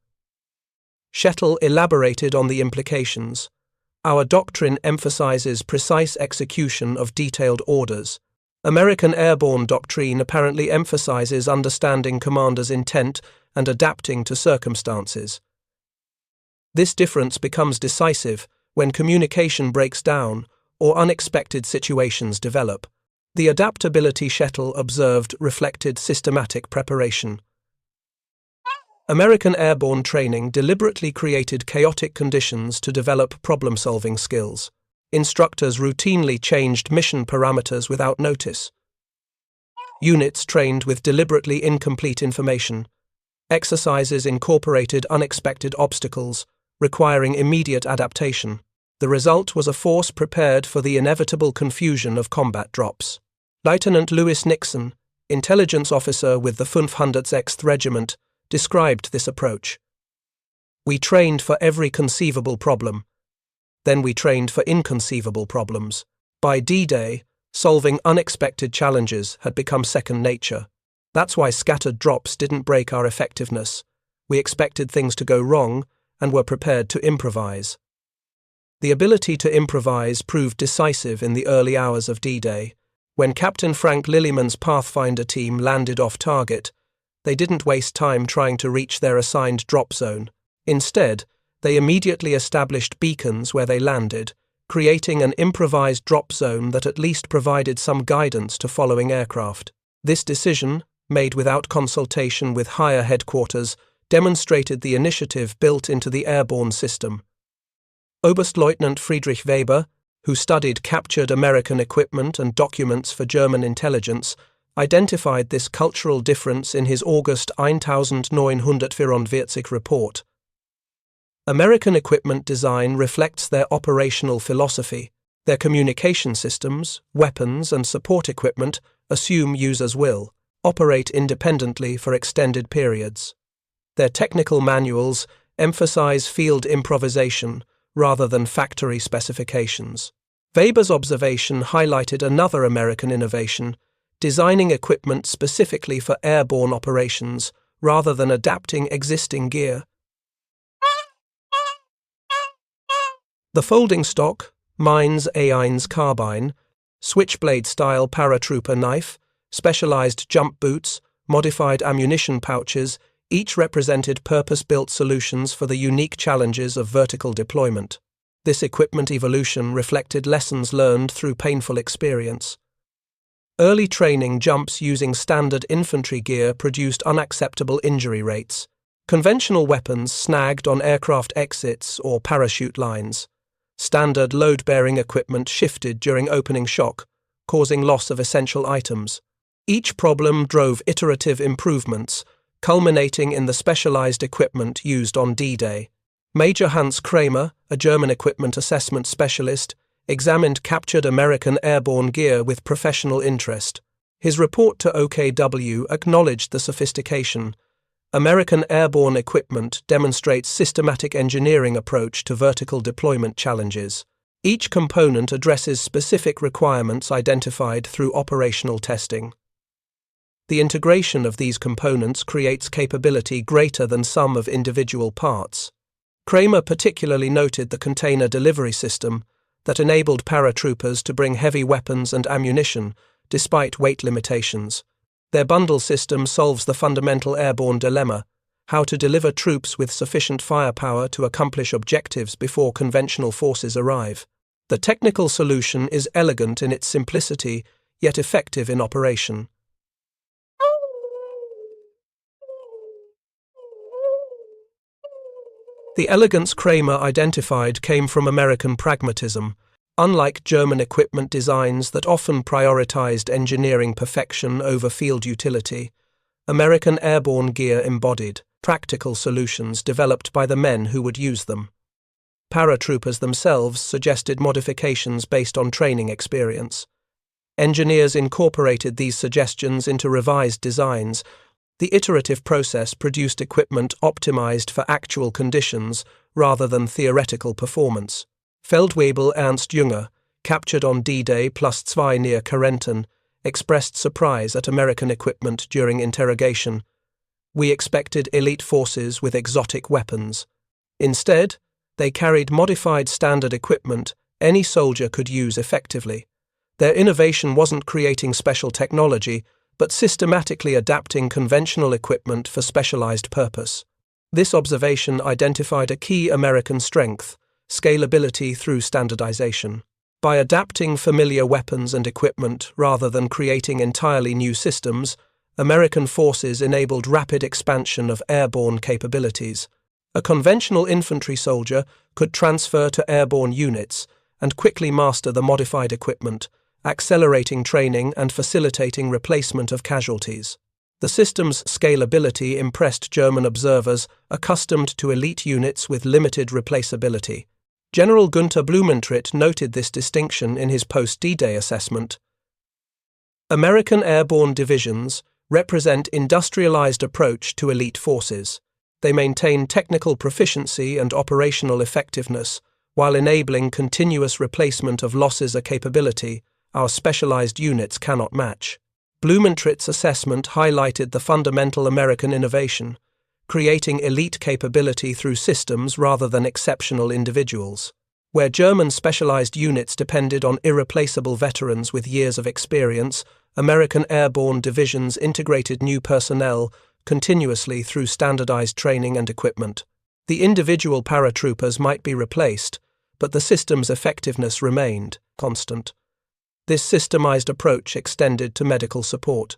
Shettle elaborated on the implications. Our doctrine emphasizes precise execution of detailed orders. American airborne doctrine apparently emphasizes understanding commander's intent and adapting to circumstances. This difference becomes decisive when communication breaks down or unexpected situations develop. The adaptability Shettle observed reflected systematic preparation. American airborne training deliberately created chaotic conditions to develop problem-solving skills. Instructors routinely changed mission parameters without notice. Units trained with deliberately incomplete information. Exercises incorporated unexpected obstacles, requiring immediate adaptation. The result was a force prepared for the inevitable confusion of combat drops. Lieutenant Lewis Nixon, intelligence officer with the 506th Regiment, described this approach. We trained for every conceivable problem. Then we trained for inconceivable problems. By D-Day, solving unexpected challenges had become second nature. That's why scattered drops didn't break our effectiveness. We expected things to go wrong and were prepared to improvise. The ability to improvise proved decisive in the early hours of D-Day. When Captain Frank Lillyman's Pathfinder team landed off target, they didn't waste time trying to reach their assigned drop zone. Instead, they immediately established beacons where they landed, creating an improvised drop zone that at least provided some guidance to following aircraft. This decision, made without consultation with higher headquarters, demonstrated the initiative built into the airborne system. Oberstleutnant Friedrich Weber, who studied captured American equipment and documents for German intelligence, identified this cultural difference in his August 1944 report. American equipment design reflects their operational philosophy. Their communication systems, weapons, and support equipment assume users will operate independently for extended periods. Their technical manuals emphasize field improvisation rather than factory specifications. Weber's observation highlighted another American innovation, designing equipment specifically for airborne operations rather than adapting existing gear. The folding stock, Mainz A1 carbine, switchblade-style paratrooper knife, specialized jump boots, modified ammunition pouches, each represented purpose-built solutions for the unique challenges of vertical deployment. This equipment evolution reflected lessons learned through painful experience. Early training jumps using standard infantry gear produced unacceptable injury rates. Conventional weapons snagged on aircraft exits or parachute lines. Standard load-bearing equipment shifted during opening shock, causing loss of essential items. Each problem drove iterative improvements, culminating in the specialized equipment used on D-Day. Major Hans Kramer, a German equipment assessment specialist, examined captured American airborne gear with professional interest. His report to OKW acknowledged the sophistication. American airborne equipment demonstrates systematic engineering approach to vertical deployment challenges. Each component addresses specific requirements identified through operational testing. The integration of these components creates capability greater than sum of individual parts. Kramer particularly noted the container delivery system that enabled paratroopers to bring heavy weapons and ammunition despite weight limitations. Their bundle system solves the fundamental airborne dilemma: how to deliver troops with sufficient firepower to accomplish objectives before conventional forces arrive. The technical solution is elegant in its simplicity, yet effective in operation. The elegance Kramer identified came from American pragmatism. Unlike German equipment designs that often prioritized engineering perfection over field utility, American airborne gear embodied practical solutions developed by the men who would use them. Paratroopers themselves suggested modifications based on training experience. Engineers incorporated these suggestions into revised designs. The iterative process produced equipment optimized for actual conditions rather than theoretical performance. Feldwebel Ernst Jünger, captured on D-Day +2 near Carentan, expressed surprise at American equipment during interrogation. We expected elite forces with exotic weapons. Instead, They carried modified standard equipment any soldier could use effectively. Their innovation wasn't creating special technology, but systematically adapting conventional equipment for specialized purpose. This observation identified a key American strength: scalability through standardization. By adapting familiar weapons and equipment rather than creating entirely new systems, American forces enabled rapid expansion of airborne capabilities. A conventional infantry soldier could transfer to airborne units and quickly master the modified equipment, accelerating training and facilitating replacement of casualties. The system's scalability impressed German observers accustomed to elite units with limited replaceability. General Günther Blumentritt noted this distinction in his post-D-Day assessment. American Airborne Divisions represent industrialized approach to elite forces. They maintain technical proficiency and operational effectiveness while enabling continuous replacement of losses a capability our specialized units cannot match. Blumentritt's assessment highlighted the fundamental American innovation, creating elite capability through systems rather than exceptional individuals. Where German specialized units depended on irreplaceable veterans with years of experience, American Airborne Divisions integrated new personnel continuously through standardized training and equipment. The individual paratroopers might be replaced, but the system's effectiveness remained constant. This systemized approach extended to medical support.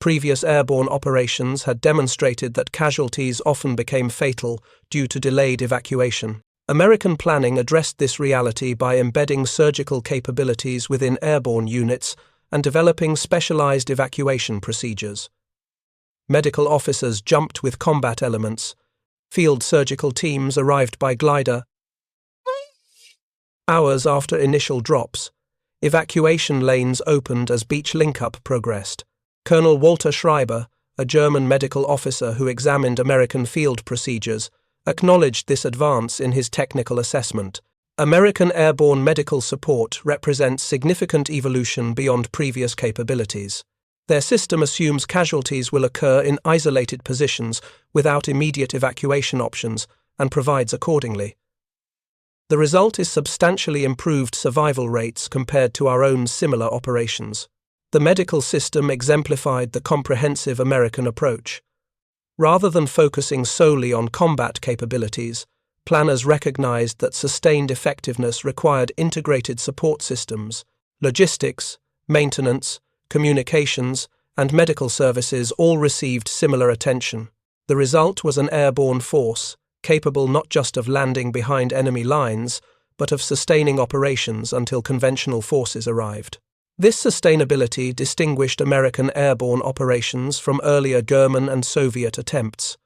Previous airborne operations had demonstrated that casualties often became fatal due to delayed evacuation. American planning addressed this reality by embedding surgical capabilities within airborne units and developing specialized evacuation procedures. Medical officers jumped with combat elements. Field surgical teams arrived by glider. Hours after initial drops, evacuation lanes opened as beach link-up progressed. Colonel Walter Schreiber, a German medical officer who examined American field procedures, acknowledged this advance in his technical assessment. American airborne medical support represents significant evolution beyond previous capabilities. Their system assumes casualties will occur in isolated positions without immediate evacuation options and provides accordingly. The result is substantially improved survival rates compared to our own similar operations. The medical system exemplified the comprehensive American approach. Rather than focusing solely on combat capabilities, planners recognized that sustained effectiveness required integrated support systems. Logistics, maintenance, communications, and medical services all received similar attention. The result was an airborne force, capable not just of landing behind enemy lines, but of sustaining operations until conventional forces arrived. This sustainability distinguished American airborne operations from earlier German and Soviet attempts.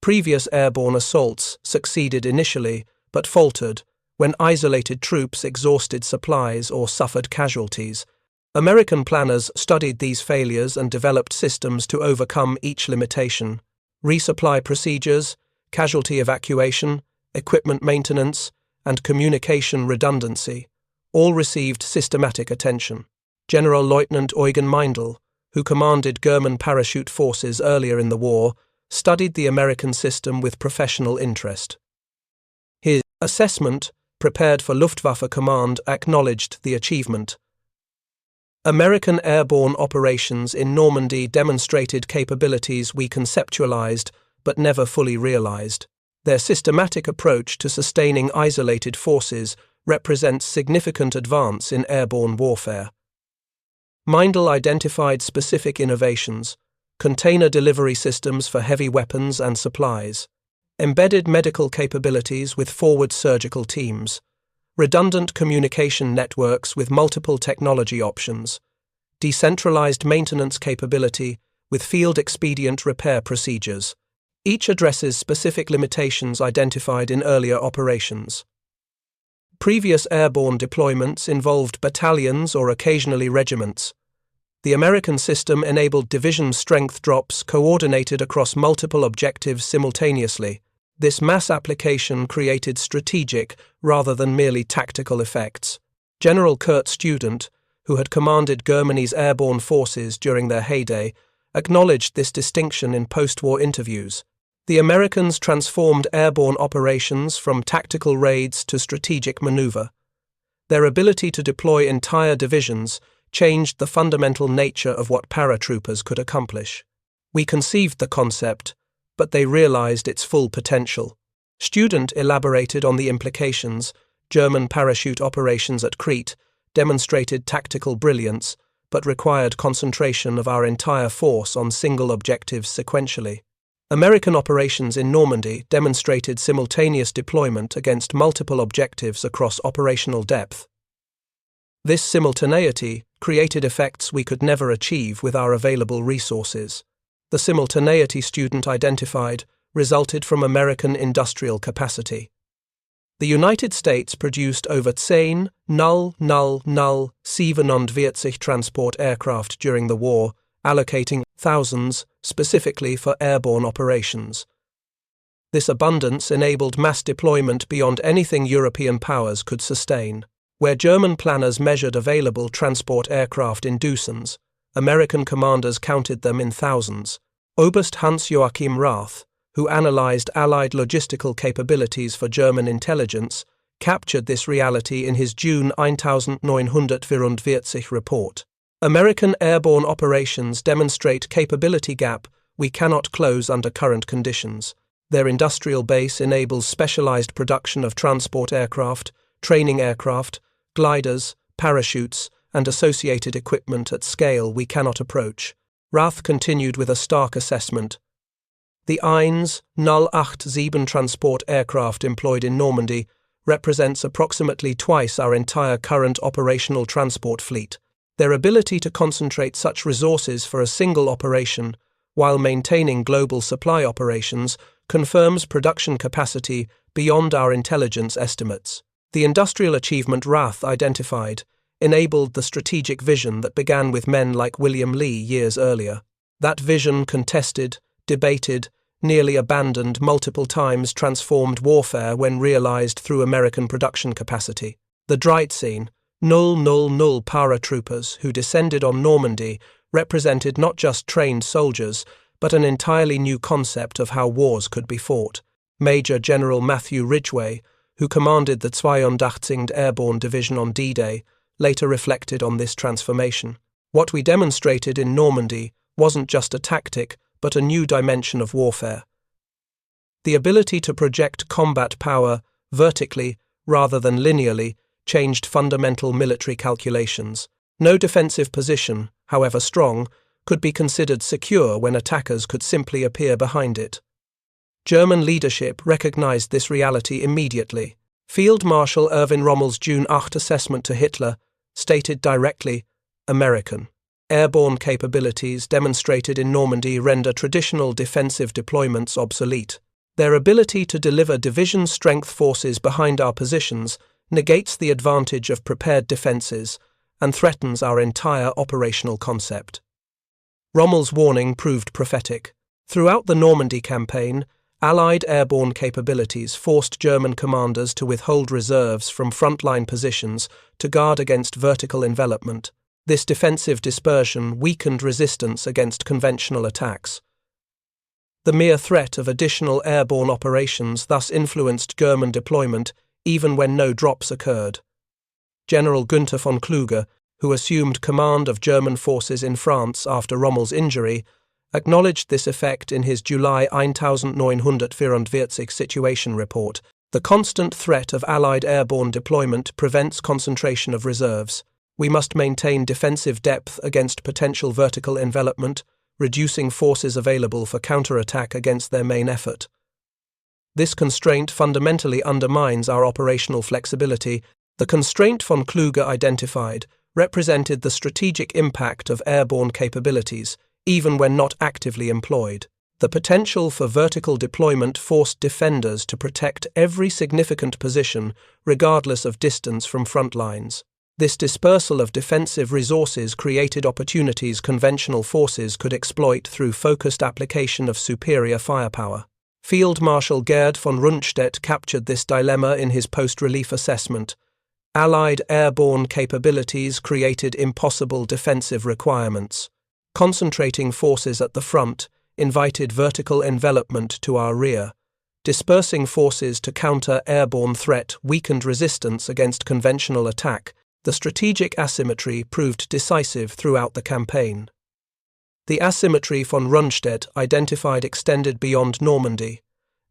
Previous airborne assaults succeeded initially, but faltered when isolated troops exhausted supplies or suffered casualties. American planners studied these failures and developed systems to overcome each limitation. Resupply procedures, casualty evacuation, equipment maintenance, and communication redundancy all received systematic attention. General Lieutenant Eugen Meindl, who commanded German parachute forces earlier in the war, studied the American system with professional interest. His assessment, prepared for Luftwaffe Command, acknowledged the achievement. American airborne operations in Normandy demonstrated capabilities we conceptualized but never fully realized. Their systematic approach to sustaining isolated forces represents significant advance in airborne warfare. Meindl identified specific innovations: container delivery systems for heavy weapons and supplies, embedded medical capabilities with forward surgical teams, redundant communication networks with multiple technology options, decentralized maintenance capability with field expedient repair procedures. Each addresses specific limitations identified in earlier operations. Previous airborne deployments involved battalions or occasionally regiments. The American system enabled division strength drops coordinated across multiple objectives simultaneously. This mass application created strategic rather than merely tactical effects. General Kurt Student, who had commanded Germany's airborne forces during their heyday, acknowledged this distinction in post-war interviews. The Americans transformed airborne operations from tactical raids to strategic maneuver. Their ability to deploy entire divisions changed the fundamental nature of what paratroopers could accomplish. We conceived the concept, but they realized its full potential. Student elaborated on the implications. German parachute operations at Crete demonstrated tactical brilliance, but required concentration of our entire force on single objectives sequentially. American operations in Normandy demonstrated simultaneous deployment against multiple objectives across operational depth. This simultaneity created effects we could never achieve with our available resources. The simultaneity student identified resulted from American industrial capacity. The United States produced over 10,000 transport aircraft during the war, allocating thousands specifically for airborne operations. This abundance enabled mass deployment beyond anything European powers could sustain. Where German planners measured available transport aircraft in dozens, American commanders counted them in thousands. Oberst Hans-Joachim Rath, who analyzed Allied logistical capabilities for German intelligence, captured this reality in his June 1944 report. American airborne operations demonstrate capability gap we cannot close under current conditions. Their industrial base enables specialized production of transport aircraft, training aircraft, gliders, parachutes, and associated equipment at scale we cannot approach. Rath continued with a stark assessment. The 1,087 transport aircraft employed in Normandy represents approximately twice our entire current operational transport fleet. Their ability to concentrate such resources for a single operation while maintaining global supply operations confirms production capacity beyond our intelligence estimates. The industrial achievement Rath identified enabled the strategic vision that began with men like William Lee years earlier. That vision contested, debated, nearly abandoned multiple times transformed warfare when realized through American production capacity. The Dreizehn, 000 paratroopers who descended on Normandy represented not just trained soldiers, but an entirely new concept of how wars could be fought. Major General Matthew Ridgway, who commanded the 82nd Airborne Division on D-Day, later reflected on this transformation. What we demonstrated in Normandy wasn't just a tactic, but a new dimension of warfare. The ability to project combat power vertically rather than linearly changed fundamental military calculations. No defensive position, however strong, could be considered secure when attackers could simply appear behind it. German leadership recognized this reality immediately. Field Marshal Erwin Rommel's June 8 assessment to Hitler stated directly, American airborne capabilities demonstrated in Normandy render traditional defensive deployments obsolete. Their ability to deliver division-strength forces behind our positions negates the advantage of prepared defenses and threatens our entire operational concept. Rommel's warning proved prophetic. Throughout the Normandy campaign, Allied airborne capabilities forced German commanders to withhold reserves from frontline positions to guard against vertical envelopment. This defensive dispersion weakened resistance against conventional attacks. The mere threat of additional airborne operations thus influenced German deployment even when no drops occurred. General Günther von Kluge, who assumed command of German forces in France after Rommel's injury, acknowledged this effect in his July 1944 situation report. The constant threat of Allied airborne deployment prevents concentration of reserves. We must maintain defensive depth against potential vertical envelopment, reducing forces available for counterattack against their main effort. This constraint fundamentally undermines our operational flexibility. The constraint von Kluge identified represented the strategic impact of airborne capabilities, even when not actively employed. The potential for vertical deployment forced defenders to protect every significant position, regardless of distance from front lines. This dispersal of defensive resources created opportunities conventional forces could exploit through focused application of superior firepower. Field Marshal Gerd von Rundstedt captured this dilemma in his post-relief assessment. Allied airborne capabilities created impossible defensive requirements. Concentrating forces at the front invited vertical envelopment to our rear. Dispersing forces to counter airborne threat weakened resistance against conventional attack. The strategic asymmetry proved decisive throughout the campaign. The asymmetry von Rundstedt identified extended beyond Normandy.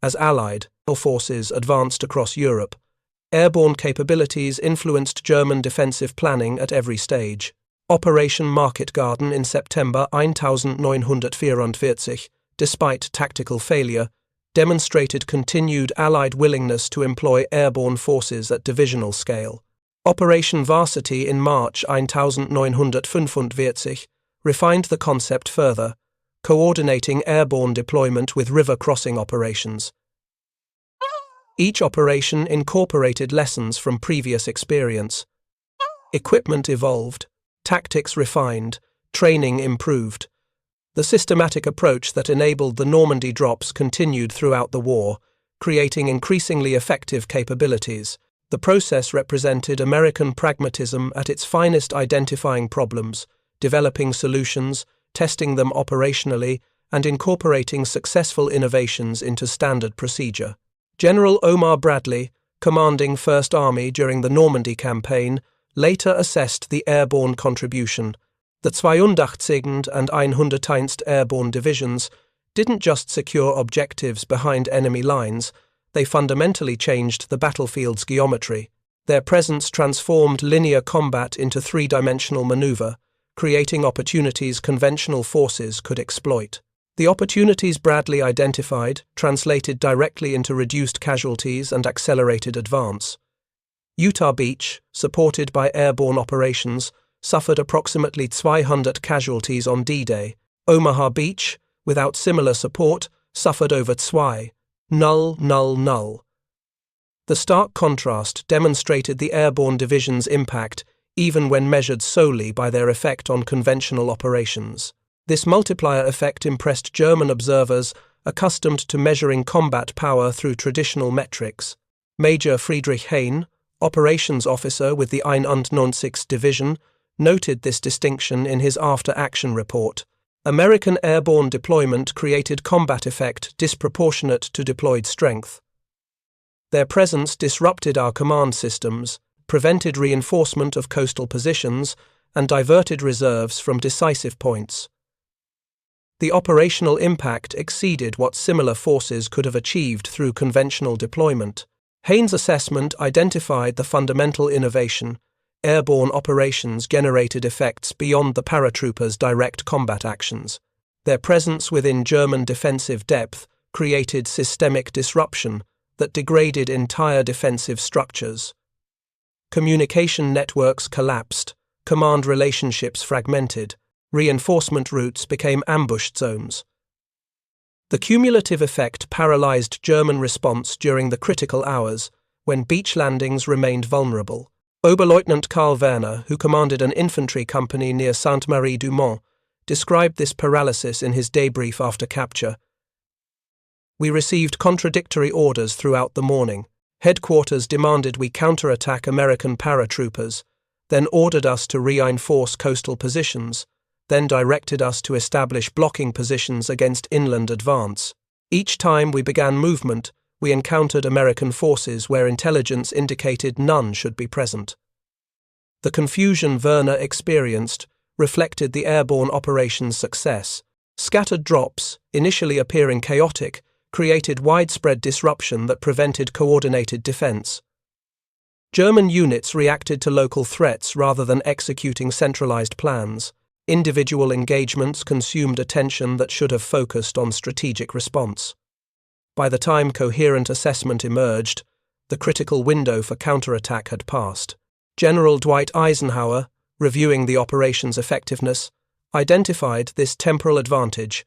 As Allied forces advanced across Europe, airborne capabilities influenced German defensive planning at every stage. Operation Market Garden in September 1944, despite tactical failure, demonstrated continued Allied willingness to employ airborne forces at divisional scale. Operation Varsity in March 1945 refined the concept further, coordinating airborne deployment with river crossing operations. Each operation incorporated lessons from previous experience. Equipment evolved, tactics refined, training improved. The systematic approach that enabled the Normandy drops continued throughout the war, creating increasingly effective capabilities. The process represented American pragmatism at its finest, identifying problems, developing solutions, testing them operationally, and incorporating successful innovations into standard procedure. General Omar Bradley, commanding First Army during the Normandy campaign, later assessed the airborne contribution. The 82. and 101st Airborne Divisions didn't just secure objectives behind enemy lines, they fundamentally changed the battlefield's geometry. Their presence transformed linear combat into three-dimensional maneuver, creating opportunities conventional forces could exploit. The opportunities Bradley identified translated directly into reduced casualties and accelerated advance. Utah Beach, supported by airborne operations, suffered approximately 200 casualties on D-Day. Omaha Beach, without similar support, suffered over 2. The stark contrast demonstrated the airborne division's impact even when measured solely by their effect on conventional operations. This multiplier effect impressed German observers accustomed to measuring combat power through traditional metrics. Major Friedrich Hein, operations officer with the 91st Division, noted this distinction in his after-action report. American airborne deployment created combat effect disproportionate to deployed strength. Their presence disrupted our command systems, prevented reinforcement of coastal positions, and diverted reserves from decisive points. The operational impact exceeded what similar forces could have achieved through conventional deployment. Hain's assessment identified the fundamental innovation. Airborne operations generated effects beyond the paratroopers' direct combat actions. Their presence within German defensive depth created systemic disruption that degraded entire defensive structures. Communication networks collapsed, command relationships fragmented, reinforcement routes became ambushed zones. The cumulative effect paralyzed German response during the critical hours, when beach landings remained vulnerable. Oberleutnant Karl Werner, who commanded an infantry company near Sainte-Marie-du-Mont, described this paralysis in his debrief after capture. We received contradictory orders throughout the morning. Headquarters demanded we counterattack American paratroopers, then ordered us to reinforce coastal positions, then directed us to establish blocking positions against inland advance. Each time we began movement, we encountered American forces where intelligence indicated none should be present. The confusion Werner experienced reflected the airborne operation's success. Scattered drops, initially appearing chaotic, created widespread disruption that prevented coordinated defense. German units reacted to local threats rather than executing centralized plans. Individual engagements consumed attention that should have focused on strategic response. By the time coherent assessment emerged, the critical window for counterattack had passed. General Dwight Eisenhower, reviewing the operation's effectiveness, identified this temporal advantage.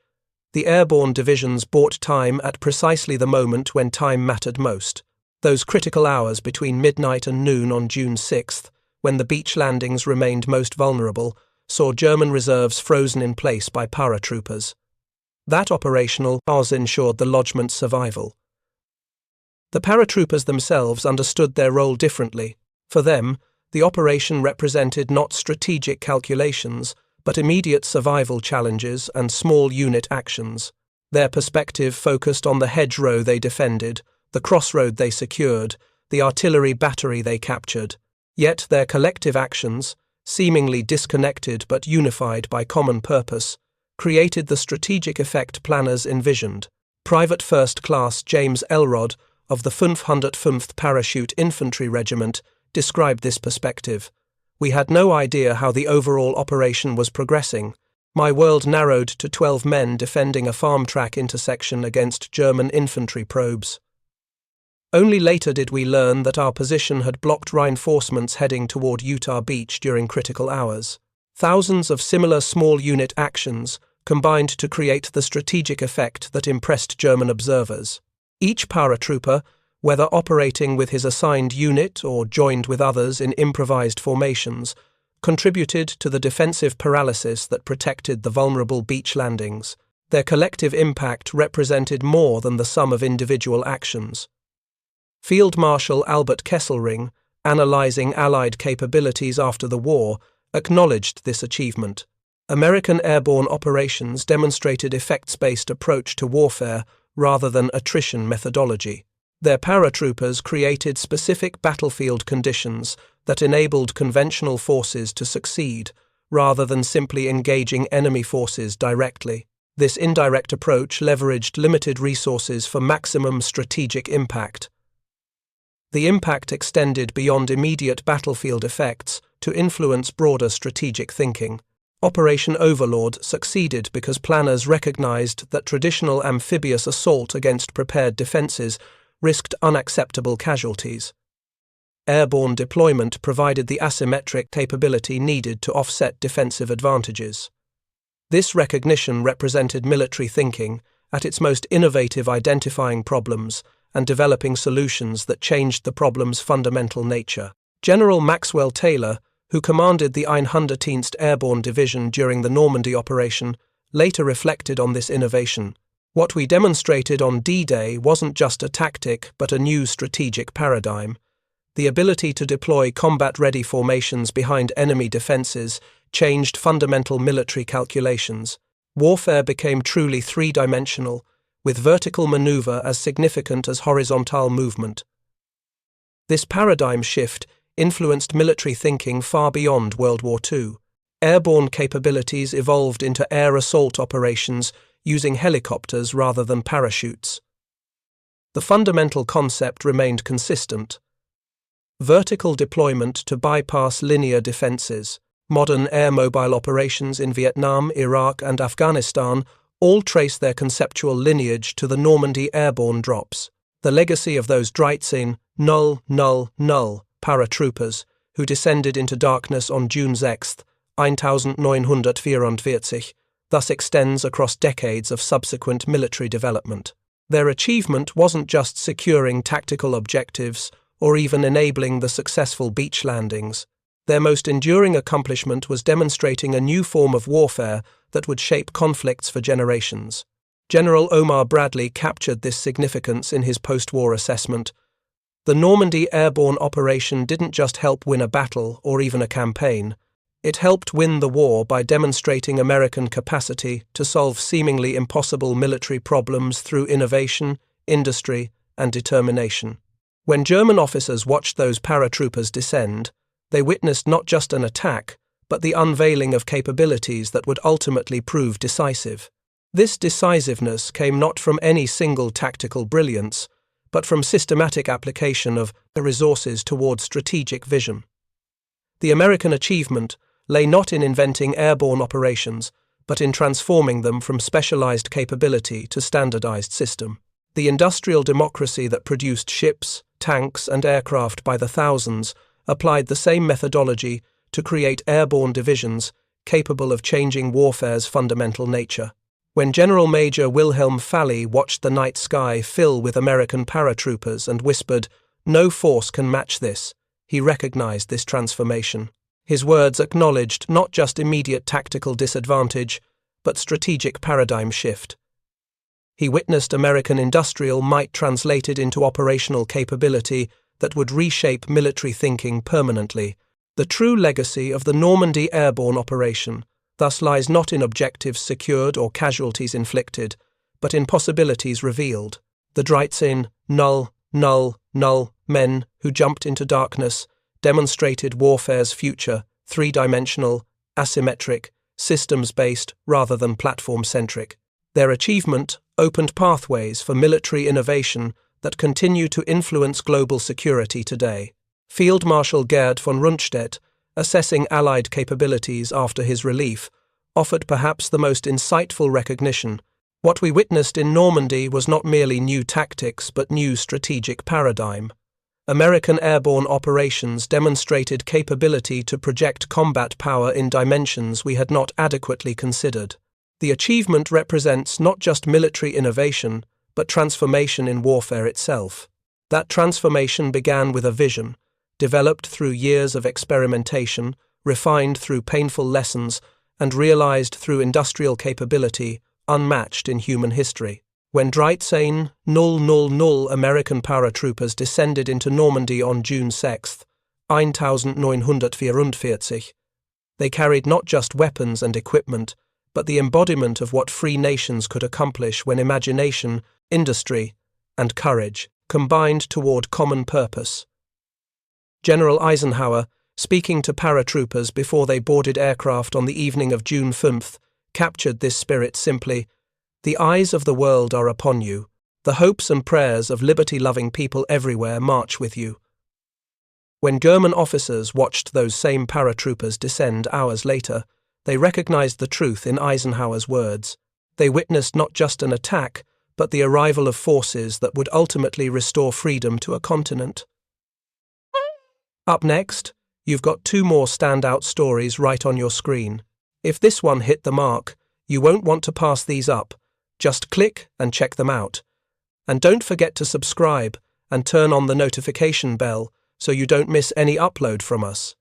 The airborne divisions bought time at precisely the moment when time mattered most. Those critical hours between midnight and noon on June 6th, when the beach landings remained most vulnerable, saw German reserves frozen in place by paratroopers. That operational pause ensured the lodgement's survival. The paratroopers themselves understood their role differently. For them, the operation represented not strategic calculations, but immediate survival challenges and small unit actions. Their perspective focused on the hedgerow they defended, the crossroad they secured, the artillery battery they captured. Yet their collective actions, seemingly disconnected but unified by common purpose, created the strategic effect planners envisioned. Private First Class James Elrod of the 505th Parachute Infantry Regiment described this perspective. "We had no idea how the overall operation was progressing. My world narrowed to 12 men defending a farm track intersection against German infantry probes. Only later did we learn that our position had blocked reinforcements heading toward Utah Beach during critical hours." Thousands of similar small unit actions combined to create the strategic effect that impressed German observers. Each paratrooper, whether operating with his assigned unit or joined with others in improvised formations, contributed to the defensive paralysis that protected the vulnerable beach landings. Their collective impact represented more than the sum of individual actions. Field Marshal Albert Kesselring, analyzing Allied capabilities after the war, acknowledged this achievement. American airborne operations demonstrated effects-based approach to warfare rather than attrition methodology. Their paratroopers created specific battlefield conditions that enabled conventional forces to succeed, rather than simply engaging enemy forces directly. This indirect approach leveraged limited resources for maximum strategic impact. The impact extended beyond immediate battlefield effects to influence broader strategic thinking. Operation Overlord succeeded because planners recognized that traditional amphibious assault against prepared defenses risked unacceptable casualties. Airborne deployment provided the asymmetric capability needed to offset defensive advantages. This recognition represented military thinking at its most innovative, identifying problems and developing solutions that changed the problem's fundamental nature. General Maxwell Taylor, who commanded the 110th Airborne Division during the Normandy operation, later reflected on this innovation. "What we demonstrated on D-Day wasn't just a tactic but a new strategic paradigm. The ability to deploy combat-ready formations behind enemy defenses changed fundamental military calculations. Warfare became truly three-dimensional, with vertical maneuver as significant as horizontal movement." This paradigm shift influenced military thinking far beyond World War II. Airborne capabilities evolved into air assault operations using helicopters rather than parachutes. The fundamental concept remained consistent: vertical deployment to bypass linear defenses. Modern air mobile operations in Vietnam, Iraq, and Afghanistan all trace their conceptual lineage to the Normandy airborne drops. The legacy of those Dreitzehn paratroopers who descended into darkness on June 6, 1944, thus extends across decades of subsequent military development. Their achievement wasn't just securing tactical objectives or even enabling the successful beach landings. Their most enduring accomplishment was demonstrating a new form of warfare that would shape conflicts for generations. General Omar Bradley captured this significance in his post-war assessment. The Normandy airborne operation didn't just help win a battle or even a campaign. It helped win the war by demonstrating American capacity to solve seemingly impossible military problems through innovation, industry, and determination. When German officers watched those paratroopers descend, they witnessed not just an attack, but the unveiling of capabilities that would ultimately prove decisive. This decisiveness came not from any single tactical brilliance, but from systematic application of the resources toward strategic vision. The American achievement lay not in inventing airborne operations, but in transforming them from specialized capability to standardized system. The industrial democracy that produced ships, tanks, and aircraft by the thousands applied the same methodology to create airborne divisions capable of changing warfare's fundamental nature. When Generalmajor Wilhelm Falley watched the night sky fill with American paratroopers and whispered, "No force can match this," he recognized this transformation. His words acknowledged not just immediate tactical disadvantage, but strategic paradigm shift. He witnessed American industrial might translated into operational capability that would reshape military thinking permanently. The true legacy of the Normandy airborne operation thus lies not in objectives secured or casualties inflicted, but in possibilities revealed. The Dreitzehn, null men who jumped into darkness demonstrated warfare's future, three-dimensional, asymmetric, systems-based rather than platform-centric. Their achievement opened pathways for military innovation that continue to influence global security today. Field Marshal Gerd von Rundstedt, assessing Allied capabilities after his relief, offered perhaps the most insightful recognition. What we witnessed in Normandy was not merely new tactics but new strategic paradigm. American airborne operations demonstrated capability to project combat power in dimensions we had not adequately considered. The achievement represents not just military innovation, but transformation in warfare itself. That transformation began with a vision, developed through years of experimentation, refined through painful lessons, and realized through industrial capability unmatched in human history. When Dreitzehn, American paratroopers descended into Normandy on June 6, 1944, they carried not just weapons and equipment, but the embodiment of what free nations could accomplish when imagination, industry, and courage combined toward common purpose. General Eisenhower, speaking to paratroopers before they boarded aircraft on the evening of June 5, captured this spirit simply: "The eyes of the world are upon you. The hopes and prayers of liberty-loving people everywhere march with you." When German officers watched those same paratroopers descend hours later, they recognized the truth in Eisenhower's words. They witnessed not just an attack, but the arrival of forces that would ultimately restore freedom to a continent. Up next, you've got two more standout stories right on your screen. If this one hit the mark, you won't want to pass these up. Just click and check them out. And don't forget to subscribe and turn on the notification bell so you don't miss any upload from us.